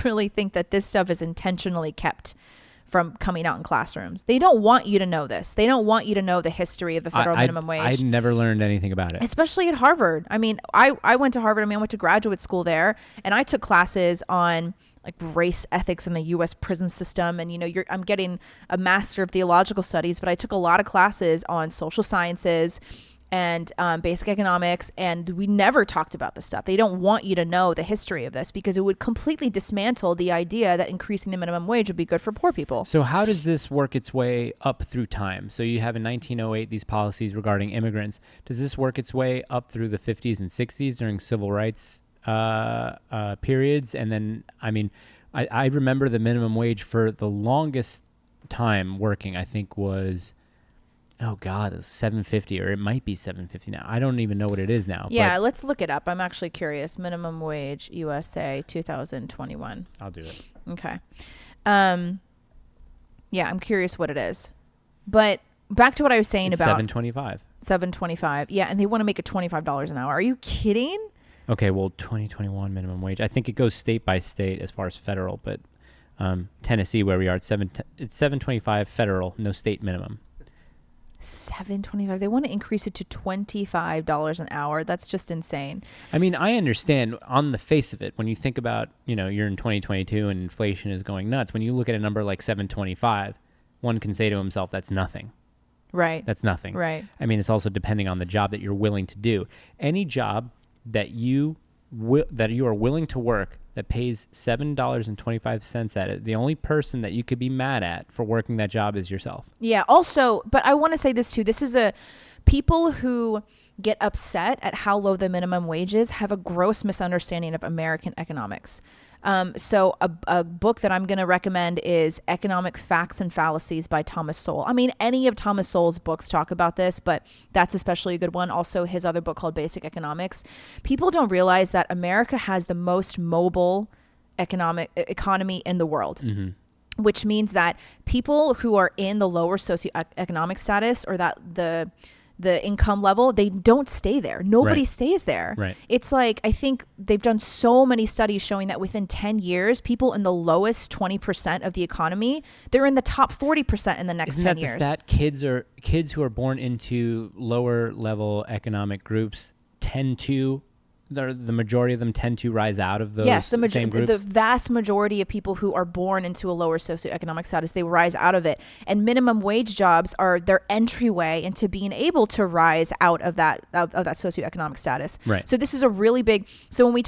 really think that this stuff is intentionally kept from coming out in classrooms. They don't want you to know this. They don't want you to know the history of the federal minimum wage. I never learned anything about it. Especially at Harvard. I mean, I went to Harvard. I went to graduate school there, and I took classes on like race ethics in the U.S. prison system. And, I'm getting a Master of Theological Studies, but I took a lot of classes on social sciences and basic economics, and we never talked about this stuff. They don't want you to know the history of this, because it would completely dismantle the idea that increasing the minimum wage would be good for poor people. So how does this work its way up through time? So you have in 1908 these policies regarding immigrants. Does this work its way up through the 50s and 60s during civil rights periods? And then, I remember the minimum wage for the longest time working, I think was... Oh God, it's $7.50, or it might be $7.50 now. I don't even know what it is now. Yeah, let's look it up. I'm actually curious. Minimum wage USA 2021. I'll do it. Okay. Yeah, I'm curious what it is. But back to what I was saying it's about $7.25. $7.25. Yeah, and they want to make it $25 an hour. Are you kidding? Okay, well, 2021 minimum wage. I think it goes state by state as far as federal, but Tennessee, where we are, it's $7.25 federal, no state minimum. $7.25. They want to increase it to $25 an hour. That's just insane. I mean, I understand on the face of it, when you think about, you're in 2022 and inflation is going nuts. When you look at a number like $7.25, one can say to himself, that's nothing. Right. That's nothing. Right. I mean, it's also depending on the job that you're willing to do. Any job that you are willing to work that pays $7.25 at it, the only person that you could be mad at for working that job is yourself. Yeah. Also, but I want to say this too. This is people who get upset at how low the minimum wage is have a gross misunderstanding of American economics. So a book that I'm going to recommend is Economic Facts and Fallacies by Thomas Sowell. I mean, any of Thomas Sowell's books talk about this, but that's especially a good one. Also, his other book called Basic Economics. People don't realize that America has the most mobile economy in the world. Mm-hmm. Which means that people who are in the lower socioeconomic status, or that the income level, they don't stay there. Nobody stays there. Right. It's like, I think they've done so many studies showing that within 10 years, people in the lowest 20% of the economy, they're in the top 40% in the next 10 years. Isn't that the stat? Kids who are born into lower level economic groups the majority of them tend to rise out of those same groups? The vast majority of people who are born into a lower socioeconomic status, they rise out of it. And minimum wage jobs are their entryway into being able to rise out of that socioeconomic status. Right. So this is a really big. So when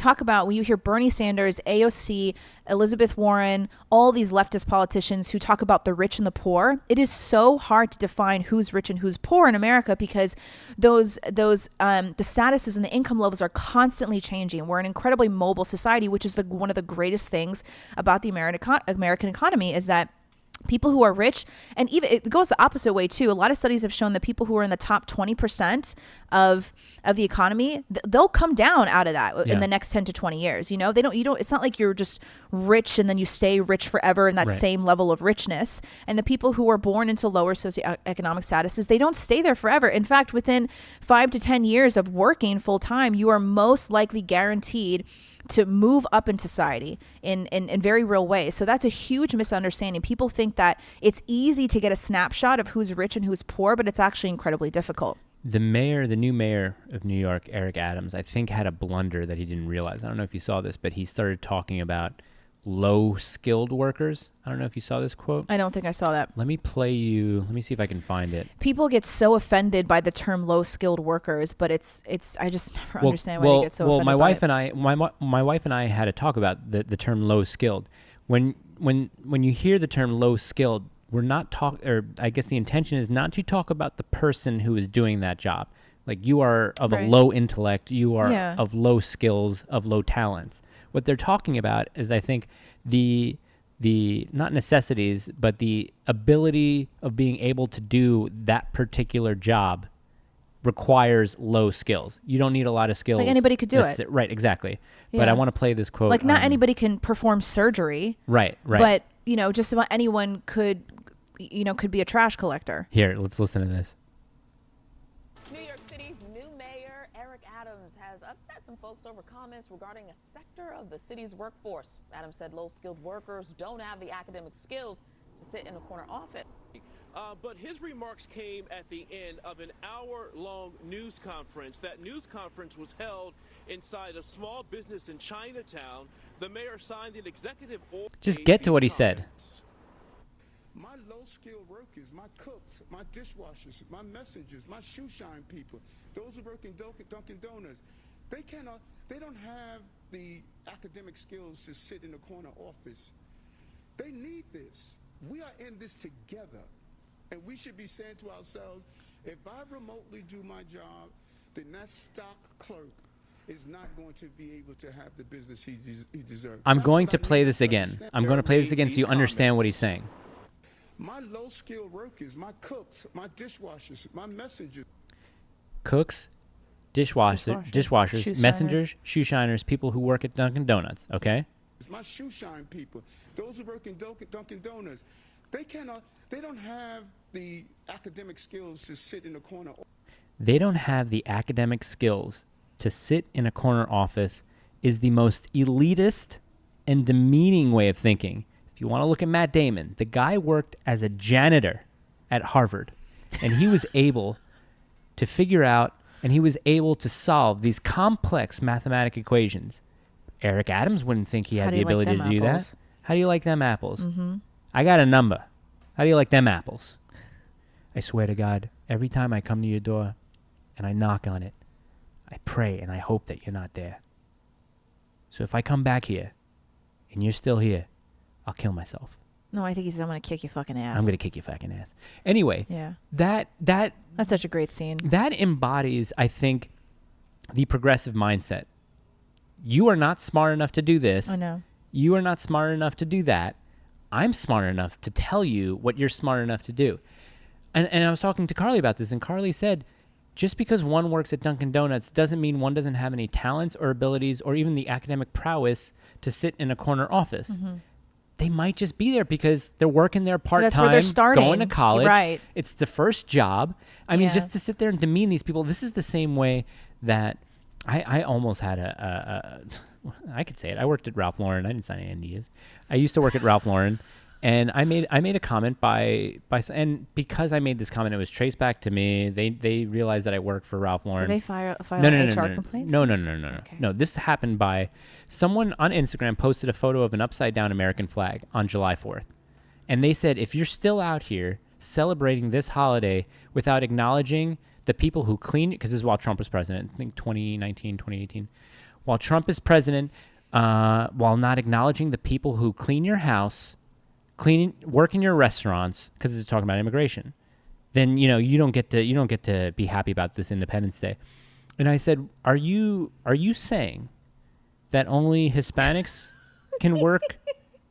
you hear Bernie Sanders, AOC, Elizabeth Warren, all these leftist politicians who talk about the rich and the poor, it is so hard to define who's rich and who's poor in America, because the statuses and the income levels are constantly changing. We're an incredibly mobile society, which is one of the greatest things about the American economy, is that people who are rich, and even it goes the opposite way too. A lot of studies have shown that people who are in the top 20% of the economy, they'll come down out of that in the next 10 to 20 years. It's not like you're just rich and then you stay rich forever in that same level of richness. And the people who are born into lower socioeconomic statuses, they don't stay there forever. In fact, within 5 to 10 years of working full time, you are most likely guaranteed to move up in society in very real ways. So that's a huge misunderstanding. People think that it's easy to get a snapshot of who's rich and who's poor, but it's actually incredibly difficult. The new mayor of New York, Eric Adams, I think had a blunder that he didn't realize. I don't know if you saw this, but he started talking about low-skilled workers. I don't know if you saw this quote. I don't think I saw that. Let me see if I can find it. People get so offended by the term low-skilled workers, but it's I just never understand why they get so offended my by wife it. my wife and I had a talk about the term low-skilled. When you hear the term low-skilled, we're not I guess the intention is not to talk about the person who is doing that job. Like, you are of a Right. low intellect, you are Yeah. of low skills, of low talents. What they're talking about is, I think, the not necessities, but the ability of being able to do that particular job requires low skills. You don't need a lot of skills. Like, anybody could do it. Right, exactly. But I Yeah. want to play this quote. Like, not anybody can perform surgery, Right. but, you know, just about anyone could be a trash collector. Here, let's listen to this. New York City's new mayor, Eric Adams, has upset some folks over comments regarding a sector of the city's workforce. Adams said low-skilled workers don't have the academic skills to sit in a corner office. But his remarks came at the end of an hour-long news conference. That news conference was held inside a small business in Chinatown. The mayor signed an executive order. Just get to what he said. My low-skilled workers, my cooks, my dishwashers, my messengers, my shoe shine people, those who work in Dunkin' Donuts, they don't have the academic skills to sit in a corner office. They need this. We are in this together. And we should be saying to ourselves, if I remotely do my job, then that stock clerk is not going to be able to have the business he deserves. I'm That's going what to I play need this to again. understand. I'm going to play this again so you understand what he's saying. My low-skilled workers, my cooks, my dishwashers, my messengers. Cooks, dishwashers, Shoe messengers, shoe shiners, people who work at Dunkin' Donuts, okay? My shoe shine people, those who work in Dunkin' Donuts, they don't have the academic skills to sit in a corner. They don't have the academic skills to sit in a corner office is the most elitist and demeaning way of thinking. If you want to look at Matt Damon, the guy worked as a janitor at Harvard, and he was able to figure out and he was able to solve these complex mathematic equations. Eric Adams wouldn't think he had the ability to do that. How do you like them apples? Mm-hmm. I got a number. How do you like them apples? I swear to God, every time I come to your door and I knock on it, I pray and I hope that you're not there. So if I come back here and you're still here, I'll kill myself. No, I think he said, I'm going to kick your fucking ass. I'm going to kick your fucking ass. Anyway, Yeah. that's such a great scene. That embodies, I think, the progressive mindset. You are not smart enough to do this. I know. You are not smart enough to do that. I'm smart enough to tell you what you're smart enough to do. And I was talking to Carly about this, and Carly said, just because one works at Dunkin' Donuts doesn't mean one doesn't have any talents or abilities or even the academic prowess to sit in a corner office. Mm-hmm. They might just be there because they're working there part-time, That's where they're starting. going to college. Right. It's the first job. I mean, Yeah. just to sit there and demean these people, this is the same way that I almost had I could say it. I worked at Ralph Lauren. I didn't sign any NDAs. I used to work at Ralph Lauren. And I made a comment and because I made this comment, it was traced back to me. They realized that I worked for Ralph Lauren. Did they file an HR complaint? No. Okay. No, this happened by someone on Instagram posted a photo of an upside down American flag on July 4th. And they said, if you're still out here celebrating this holiday without acknowledging the people who clean, because this is while Trump was president, I think 2019, 2018. While Trump is president, while not acknowledging the people who clean your house, work in your restaurants, because it's talking about immigration, then you don't get to be happy about this Independence Day. And I said, are you saying that only Hispanics can work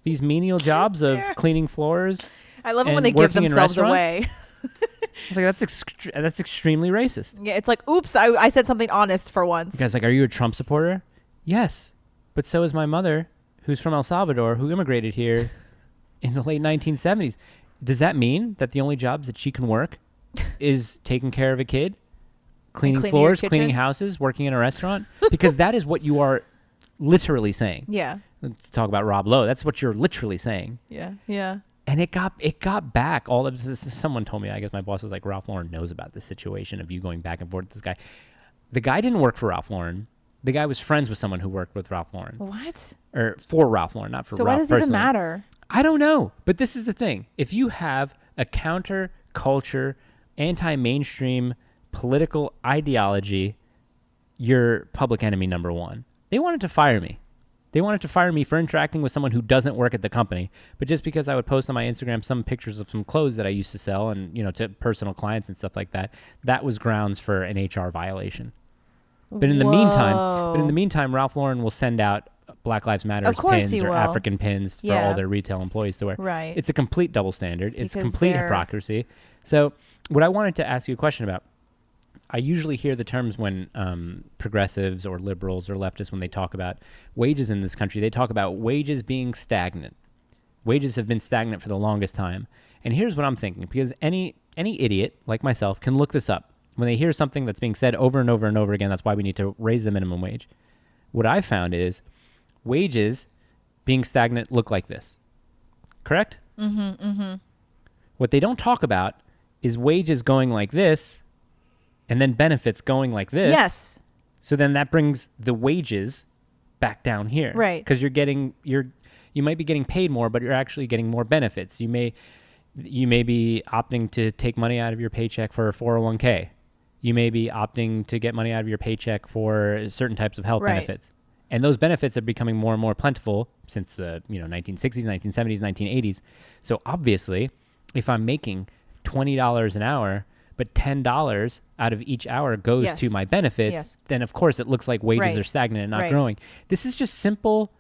these menial jobs of cleaning floors? I love it when and they give working in themselves restaurants? away. I was like, that's extremely racist. Yeah, it's like, oops, I said something honest for once. The guy's like, are you a Trump supporter? Yes, but so is my mother, who's from El Salvador, who immigrated here in the late 1970s. Does that mean that the only jobs that she can work is taking care of a kid, cleaning floors, cleaning houses, working in a restaurant? Because that is what you are literally saying. Yeah. To talk about Rob Lowe, that's what you're literally saying. Yeah. Yeah. And it got back. All of this, someone told me, I guess my boss was like, Ralph Lauren knows about this situation of you going back and forth with this guy. The guy didn't work for Ralph Lauren. The guy was friends with someone who worked with Ralph Lauren. What? Or for Ralph Lauren, not for Ralph So why does it personally. even matter? I don't know. But this is the thing. If you have a counter-culture, anti-mainstream political ideology, you're public enemy number one. They wanted to fire me. They wanted to fire me for interacting with someone who doesn't work at the company. But just because I would post on my Instagram some pictures of some clothes that I used to sell and, to personal clients and stuff like that, that was grounds for an HR violation. But in the meantime, Ralph Lauren will send out Black Lives Matter pins or African pins for all their retail employees to wear. Right. It's a complete double standard. It's complete hypocrisy. So what I wanted to ask you a question about, I usually hear the terms when progressives or liberals or leftists, when they talk about wages in this country, they talk about wages being stagnant. Wages have been stagnant for the longest time. And here's what I'm thinking, because any idiot like myself can look this up. When they hear something that's being said over and over and over again, that's why we need to raise the minimum wage. What I found is wages being stagnant look like this. Correct? Mm-hmm, mm-hmm. What they don't talk about is wages going like this and then benefits going like this. Yes. So then that brings the wages back down here. Right. Because you might be getting paid more, but you're actually getting more benefits. You may be opting to take money out of your paycheck for a 401k. You may be opting to get money out of your paycheck for certain types of health benefits. And those benefits are becoming more and more plentiful since the 1960s, 1970s, 1980s. So obviously, if I'm making $20 an hour, but $10 out of each hour goes to my benefits, then of course it looks like wages are stagnant and not growing. This is just simple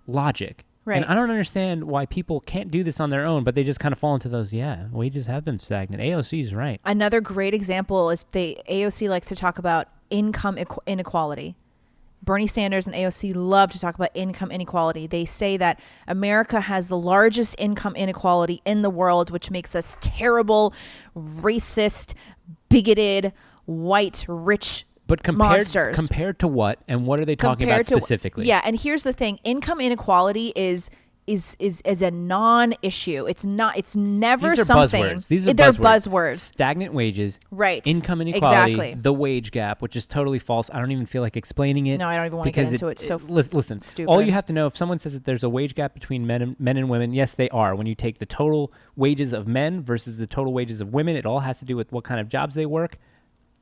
logic. Right. And I don't understand why people can't do this on their own, but they just kind of fall into those, wages have been stagnant. AOC is right. Another great example is AOC likes to talk about income inequality. Bernie Sanders and AOC love to talk about income inequality. They say that America has the largest income inequality in the world, which makes us terrible, racist, bigoted, white, rich monsters. Compared to what? And what are they talking about specifically? Yeah, and here's the thing. Income inequality is a non-issue. It's never something. These are buzzwords. Stagnant wages. Right. Income inequality. Exactly. The wage gap, which is totally false. I don't even feel like explaining it. No, I don't even want to get into it. So listen, stupid. All you have to know, if someone says that there's a wage gap between men and women, yes, they are. When you take the total wages of men versus the total wages of women, it all has to do with what kind of jobs they work.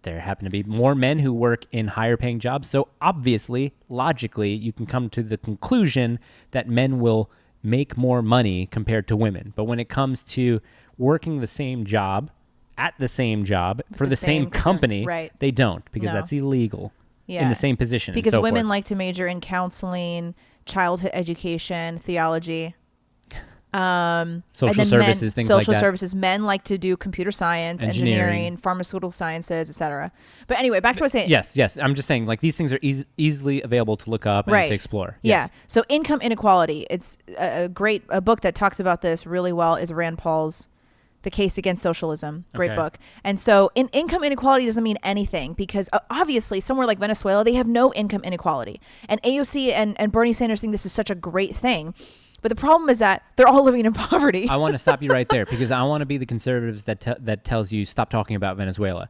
There happen to be more men who work in higher paying jobs. So obviously, logically, you can come to the conclusion that men will make more money compared to women. But when it comes to working the same job at the same job for the same company, they don't, because that's illegal in the same position. Because women like to major in counseling, childhood education, theology, social services, things like that. Social services. Men like to do computer science, engineering, pharmaceutical sciences, etc. But anyway, back to what I was saying. Yes. I'm just saying, like, these things are easily available to look up and to explore. Yeah. So income inequality. It's a book that talks about this really well is Rand Paul's The Case Against Socialism. Great book. And so income inequality doesn't mean anything, because obviously somewhere like Venezuela, they have no income inequality. And AOC and Bernie Sanders think this is such a great thing. But the problem is that they're all living in poverty. I want to stop you right there, because I want to be the conservatives that tells you stop talking about Venezuela.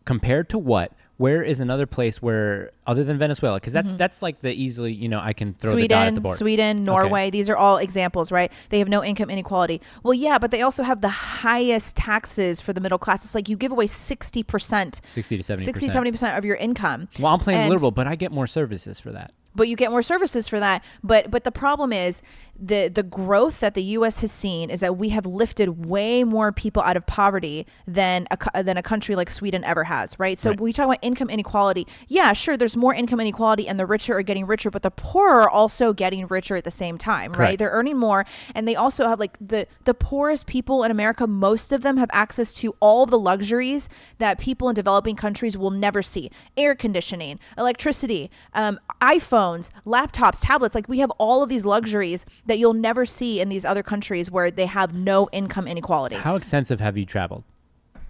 Compared to what? Where is another place where, other than Venezuela? Because that's like the easily, I can throw the dot at the board. Sweden, Norway, these are all examples, right? They have no income inequality. Well, yeah, but they also have the highest taxes for the middle class. It's like you give away 60%. 60 to 70%. 70% of your income. Well, I'm playing liberal, but I get more services for that. But you get more services for that. But the problem is the growth that the U.S. has seen is that we have lifted way more people out of poverty than a country like Sweden ever has, right? So we talk about income inequality. Yeah, sure, there's more income inequality and the richer are getting richer, but the poor are also getting richer at the same time, right? They're earning more, and they also have, like, the poorest people in America, most of them have access to all of the luxuries that people in developing countries will never see. Air conditioning, electricity, iPhones, laptops, tablets. Like, we have all of these luxuries that you'll never see in these other countries where they have no income inequality. How extensive have you traveled?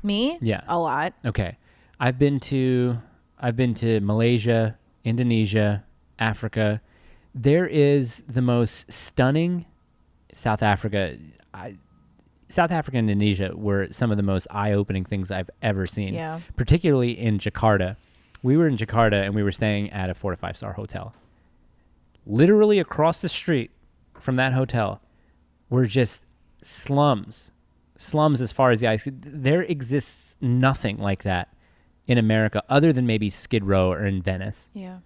Me? Yeah. A lot. Okay. I've been to Malaysia, Indonesia, Africa. There is the most stunning South Africa and Indonesia were some of the most eye-opening things I've ever seen. Yeah. Particularly in Jakarta. We were in Jakarta and we were staying at a 4 to 5 star hotel. Literally across the street from that hotel were just slums as far as the eye. There exists nothing like that in America other than maybe Skid Row or in Venice. Yeah.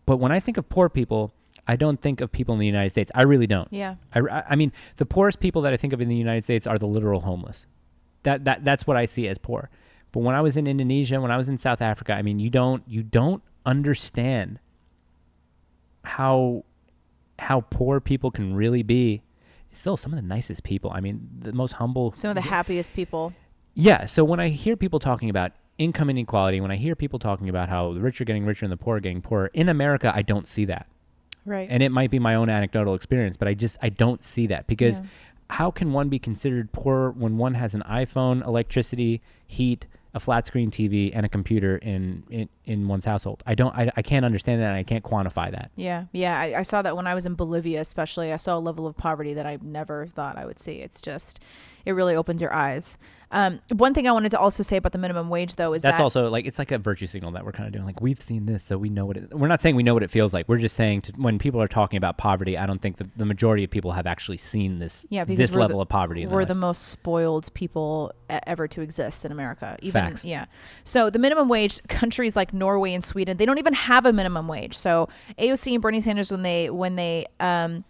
But when I think of poor people, I don't think of people in the United States. I really don't. Yeah. I mean, the poorest people that I think of in the United States are the literal homeless. That's what I see as poor. But when I was in Indonesia, when I was in South Africa, I mean, you don't understand how poor people can really be. Still some of the nicest people. I mean, the most humble. Some of the happiest people. Yeah. So when I hear people talking about income inequality, when I hear people talking about how the rich are getting richer and the poor are getting poorer, in America, I don't see that. Right. And it might be my own anecdotal experience, but I don't see that, because how can one be considered poor when one has an iPhone, electricity, heat, a flat screen TV, and a computer in one's household? I can't understand that, and I can't quantify that. Yeah. I saw that when I was in Bolivia, especially. I saw a level of poverty that I never thought I would see. It's just, it really opens your eyes. One thing I wanted to also say about the minimum wage, though, is that's also like, it's like a virtue signal that we're kind of doing. Like, we've seen this, so we know what it. We're not saying we know what it feels like. We're just saying when people are talking about poverty, I don't think the majority of people have actually seen this. Yeah, because this level of poverty. We're the most spoiled people ever to exist in America. Facts. Yeah. So the minimum wage, countries like Norway and Sweden, they don't even have a minimum wage. So AOC and Bernie Sanders, when they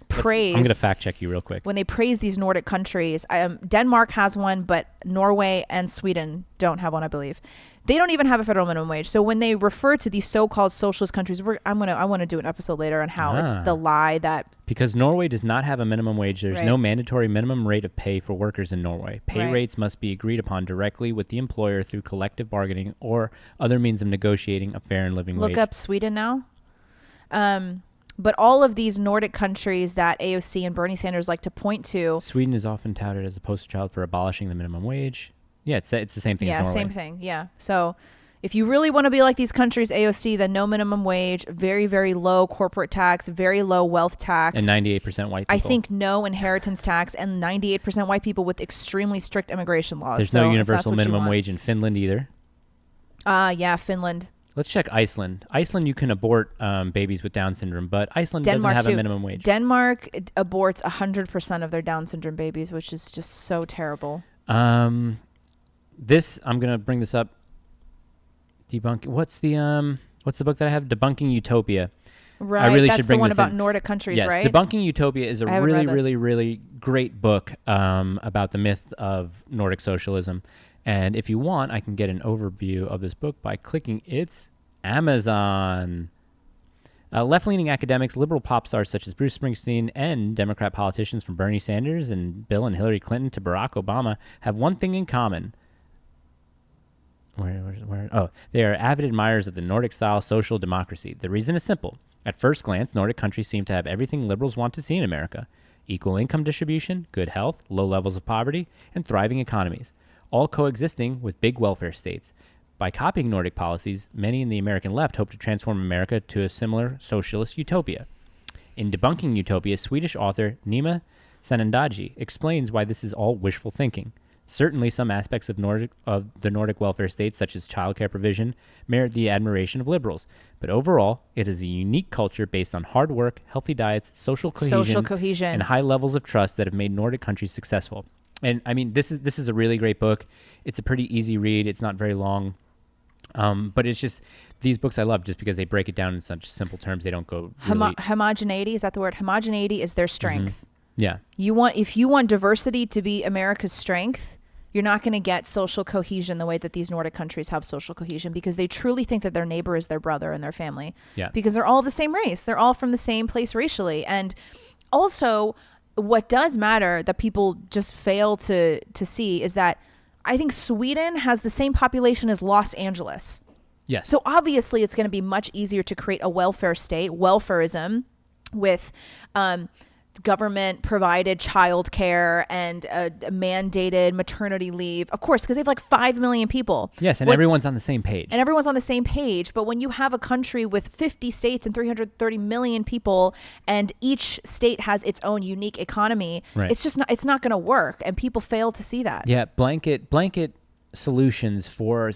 praise, I'm gonna fact check you real quick. When they praise these Nordic countries, Denmark has one, but Norway and Sweden don't have one, I believe. They don't even have a federal minimum wage. So when they refer to these so-called socialist countries, I want to do an episode later on how it's the lie that, because Norway does not have a minimum wage, there's no mandatory minimum rate of pay for workers in Norway. Pay rates must be agreed upon directly with the employer through collective bargaining or other means of negotiating a fair and living wage. Look up Sweden now. But all of these Nordic countries that AOC and Bernie Sanders like to point to, Sweden is often touted as a poster child for abolishing the minimum wage. Yeah, it's the same thing as Norway. Yeah, same thing. Yeah. So if you really want to be like these countries, AOC, then no minimum wage, very, very low corporate tax, very low wealth tax. And 98% white people. I think no inheritance tax, and 98% white people with extremely strict immigration laws. There's no universal minimum wage in Finland either. Yeah, Finland. Let's check Iceland. Iceland, you can abort babies with Down syndrome, but Iceland doesn't have a minimum wage. Denmark aborts 100% of their Down syndrome babies, which is just so terrible. I'm gonna bring this up. What's the book that I have? Debunking Utopia. Right, I really that's should bring the one this about in. Nordic countries, yes, right? Debunking Utopia is a really, really, really great book about the myth of Nordic socialism. And if you want, I can get an overview of this book by clicking its Amazon. Left-leaning academics, liberal pop stars such as Bruce Springsteen, and Democrat politicians from Bernie Sanders and Bill and Hillary Clinton to Barack Obama have one thing in common. Oh, they are avid admirers of the Nordic-style social democracy. The reason is simple. At first glance, Nordic countries seem to have everything liberals want to see in America: equal income distribution, good health, low levels of poverty, and thriving economies, all coexisting with big welfare states. By copying Nordic policies, many in the American left hope to transform America to a similar socialist utopia. In Debunking Utopia, Swedish author Nima Sanandaji explains why this is all wishful thinking. Certainly some aspects of the Nordic welfare states, such as childcare provision, merit the admiration of liberals. But overall, it is a unique culture based on hard work, healthy diets, social cohesion, and high levels of trust that have made Nordic countries successful. And I mean, this is a really great book. It's a pretty easy read. It's not very long. But it's just, these books I love just because they break it down in such simple terms. They don't go really... Homogeneity, is that the word? Homogeneity is their strength. Mm-hmm. Yeah. If you want diversity to be America's strength, you're not going to get social cohesion the way that these Nordic countries have social cohesion, because they truly think that their neighbor is their brother and their family. Yeah. Because they're all the same race. They're all from the same place racially. And also, what does matter that people just fail to see is that I think Sweden has the same population as Los Angeles. Yes. So obviously it's going to be much easier to create a welfare state, welfarism, with government provided childcare and a mandated maternity leave. Of course, because they have like 5 million people. Yes, and everyone's on the same page. But when you have a country with 50 states and 330 million people, and each state has its own unique economy, right, it's not going to work, and people fail to see that. Yeah, blanket solutions for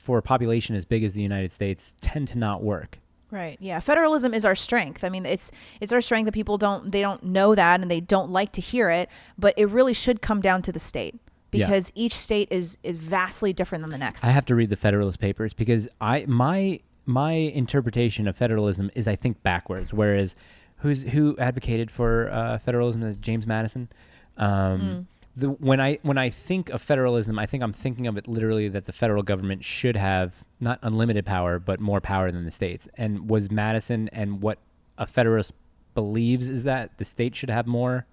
a population as big as the United States tend to not work. Right. Yeah. Federalism is our strength. I mean, it's our strength that people don't know that, and they don't like to hear it, but it really should come down to the state, because each state is vastly different than the next. I have to read the Federalist Papers because my interpretation of federalism is, I think, backwards, whereas who advocated for federalism is James Madison. When I think of federalism, I think I'm thinking of it literally that the federal government should have not unlimited power, but more power than the states. And was Madison and what a federalist believes is that the state should have more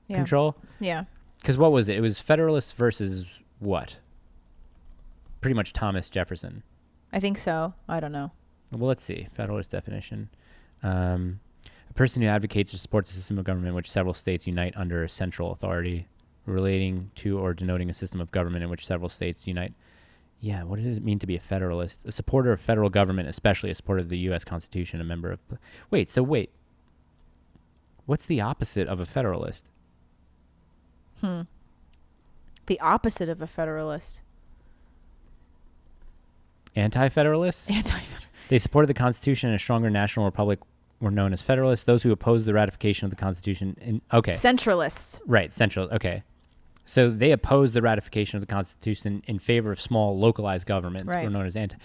control? Yeah. Because what was it? It was Federalists versus what? Pretty much Thomas Jefferson. I think so. I don't know. Well, let's see. Federalist definition. A person who advocates or supports a system of government in which several states unite under a central authority relating to or denoting a system of government in which several states unite. Yeah, what does it mean to be a federalist? A supporter of federal government, especially a supporter of the U.S. Constitution, a member of... Wait. What's the opposite of a federalist? The opposite of a federalist. Anti-federalists? Anti-federalist. They supported the Constitution and a stronger national republic were known as federalists. Those who opposed the ratification of the Constitution... Centralists. Right, central. Okay. So they opposed the ratification of the Constitution in favor of small, localized governments were known as anti...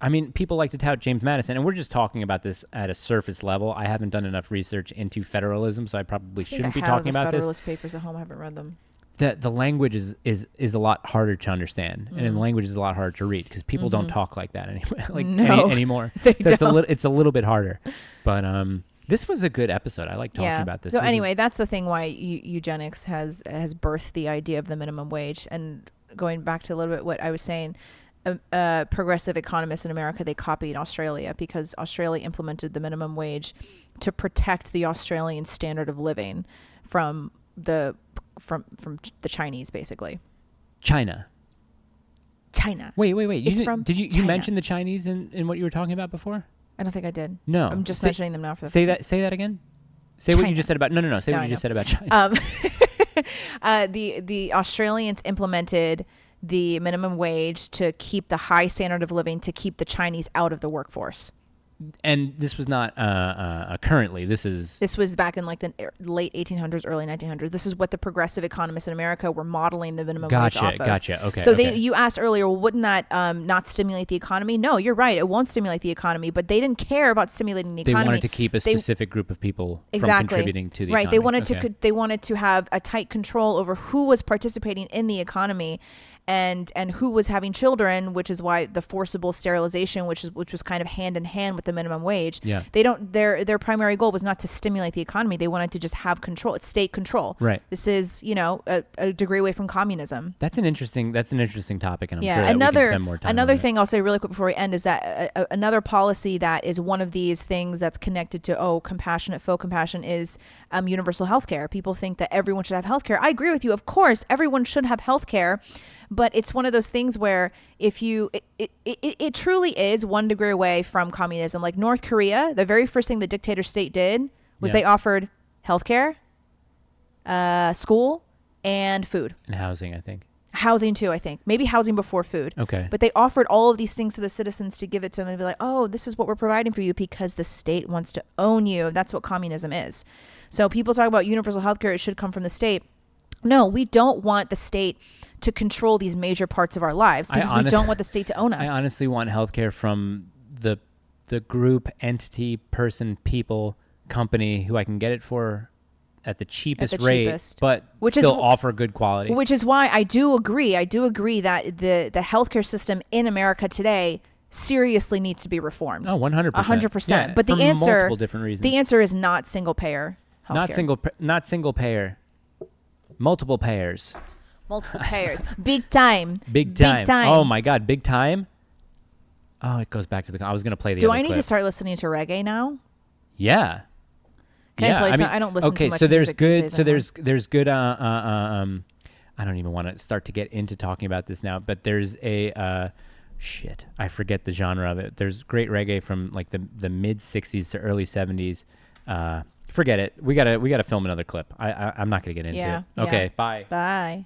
I mean, people like to tout James Madison, and we're just talking about this at a surface level. I haven't done enough research into federalism, so I probably shouldn't be talking about this. I have the Federalist Papers at home. I haven't read them. The language is a lot harder to understand, and the language is a lot harder to read because people don't talk like that anymore. It's a little bit harder. But this was a good episode. I like talking about this. So anyway, that's the thing why eugenics has birthed the idea of the minimum wage. And going back to a little bit what I was saying, progressive economists in America, they copied Australia because Australia implemented the minimum wage to protect the Australian standard of living from the Chinese, basically. China. Wait. Did you mention the Chinese in what you were talking about before? I don't think I did. No. I'm just mentioning them now for the Say that again. Say China. What you just said about no. Say what you just said about China. The Australians implemented the minimum wage to keep the high standard of living, to keep the Chinese out of the workforce. And this was not currently. This was back in like the late 1800s, early 1900s. This is what the progressive economists in America were modeling the minimum wage off of. Gotcha. Okay. So you asked earlier, well, wouldn't that not stimulate the economy? No, you're right. It won't stimulate the economy, but they didn't care about stimulating the economy. They wanted to keep a specific group of people from contributing to the economy. Right. They wanted to have a tight control over who was participating in the economy. And who was having children, which is why the forcible sterilization, which was kind of hand in hand with the minimum wage. Yeah. Their primary goal was not to stimulate the economy. They wanted to just have control. It's state control. Right. This is, a degree away from communism. That's an interesting topic, and I'm sure that we can spend more time Another on thing I'll say really quick before we end is that another policy that is one of these things that's connected to compassionate, faux compassion is universal health care. People think that everyone should have health care. I agree with you. Of course, everyone should have health care. But it's one of those things where it truly is one degree away from communism. Like North Korea, the very first thing the dictator state did was they offered healthcare, school, and food. And housing, I think. Housing too, I think. Maybe housing before food. Okay. But they offered all of these things to the citizens to give it to them and be like, oh, this is what we're providing for you because the state wants to own you. That's what communism is. So people talk about universal healthcare, it should come from the state. No, we don't want the state to control these major parts of our lives because we don't want the state to own us. I honestly want healthcare from the group, entity, person, people, company who I can get it for at the cheapest rate, but still offer good quality. Which is why I do agree that the healthcare system in America today seriously needs to be reformed. Oh, 100%. 100%. Yeah, but the answer, multiple different reasons. The answer is not single payer healthcare. Not single payer. Multiple payers. Multiple payers. Big time. Big time. Oh my God, big time. Oh, it goes back to I was going to play the Do other I need clip. to start listening to reggae now? Yeah. I don't listen to much so there's music good. these days So there's good. I don't even want to start to get into talking about this now, but there's a shit. I forget the genre of it. There's great reggae from like the mid '60s to early '70s. Forget it. We gotta film another clip. I'm not gonna get into it. Okay. Bye. Bye.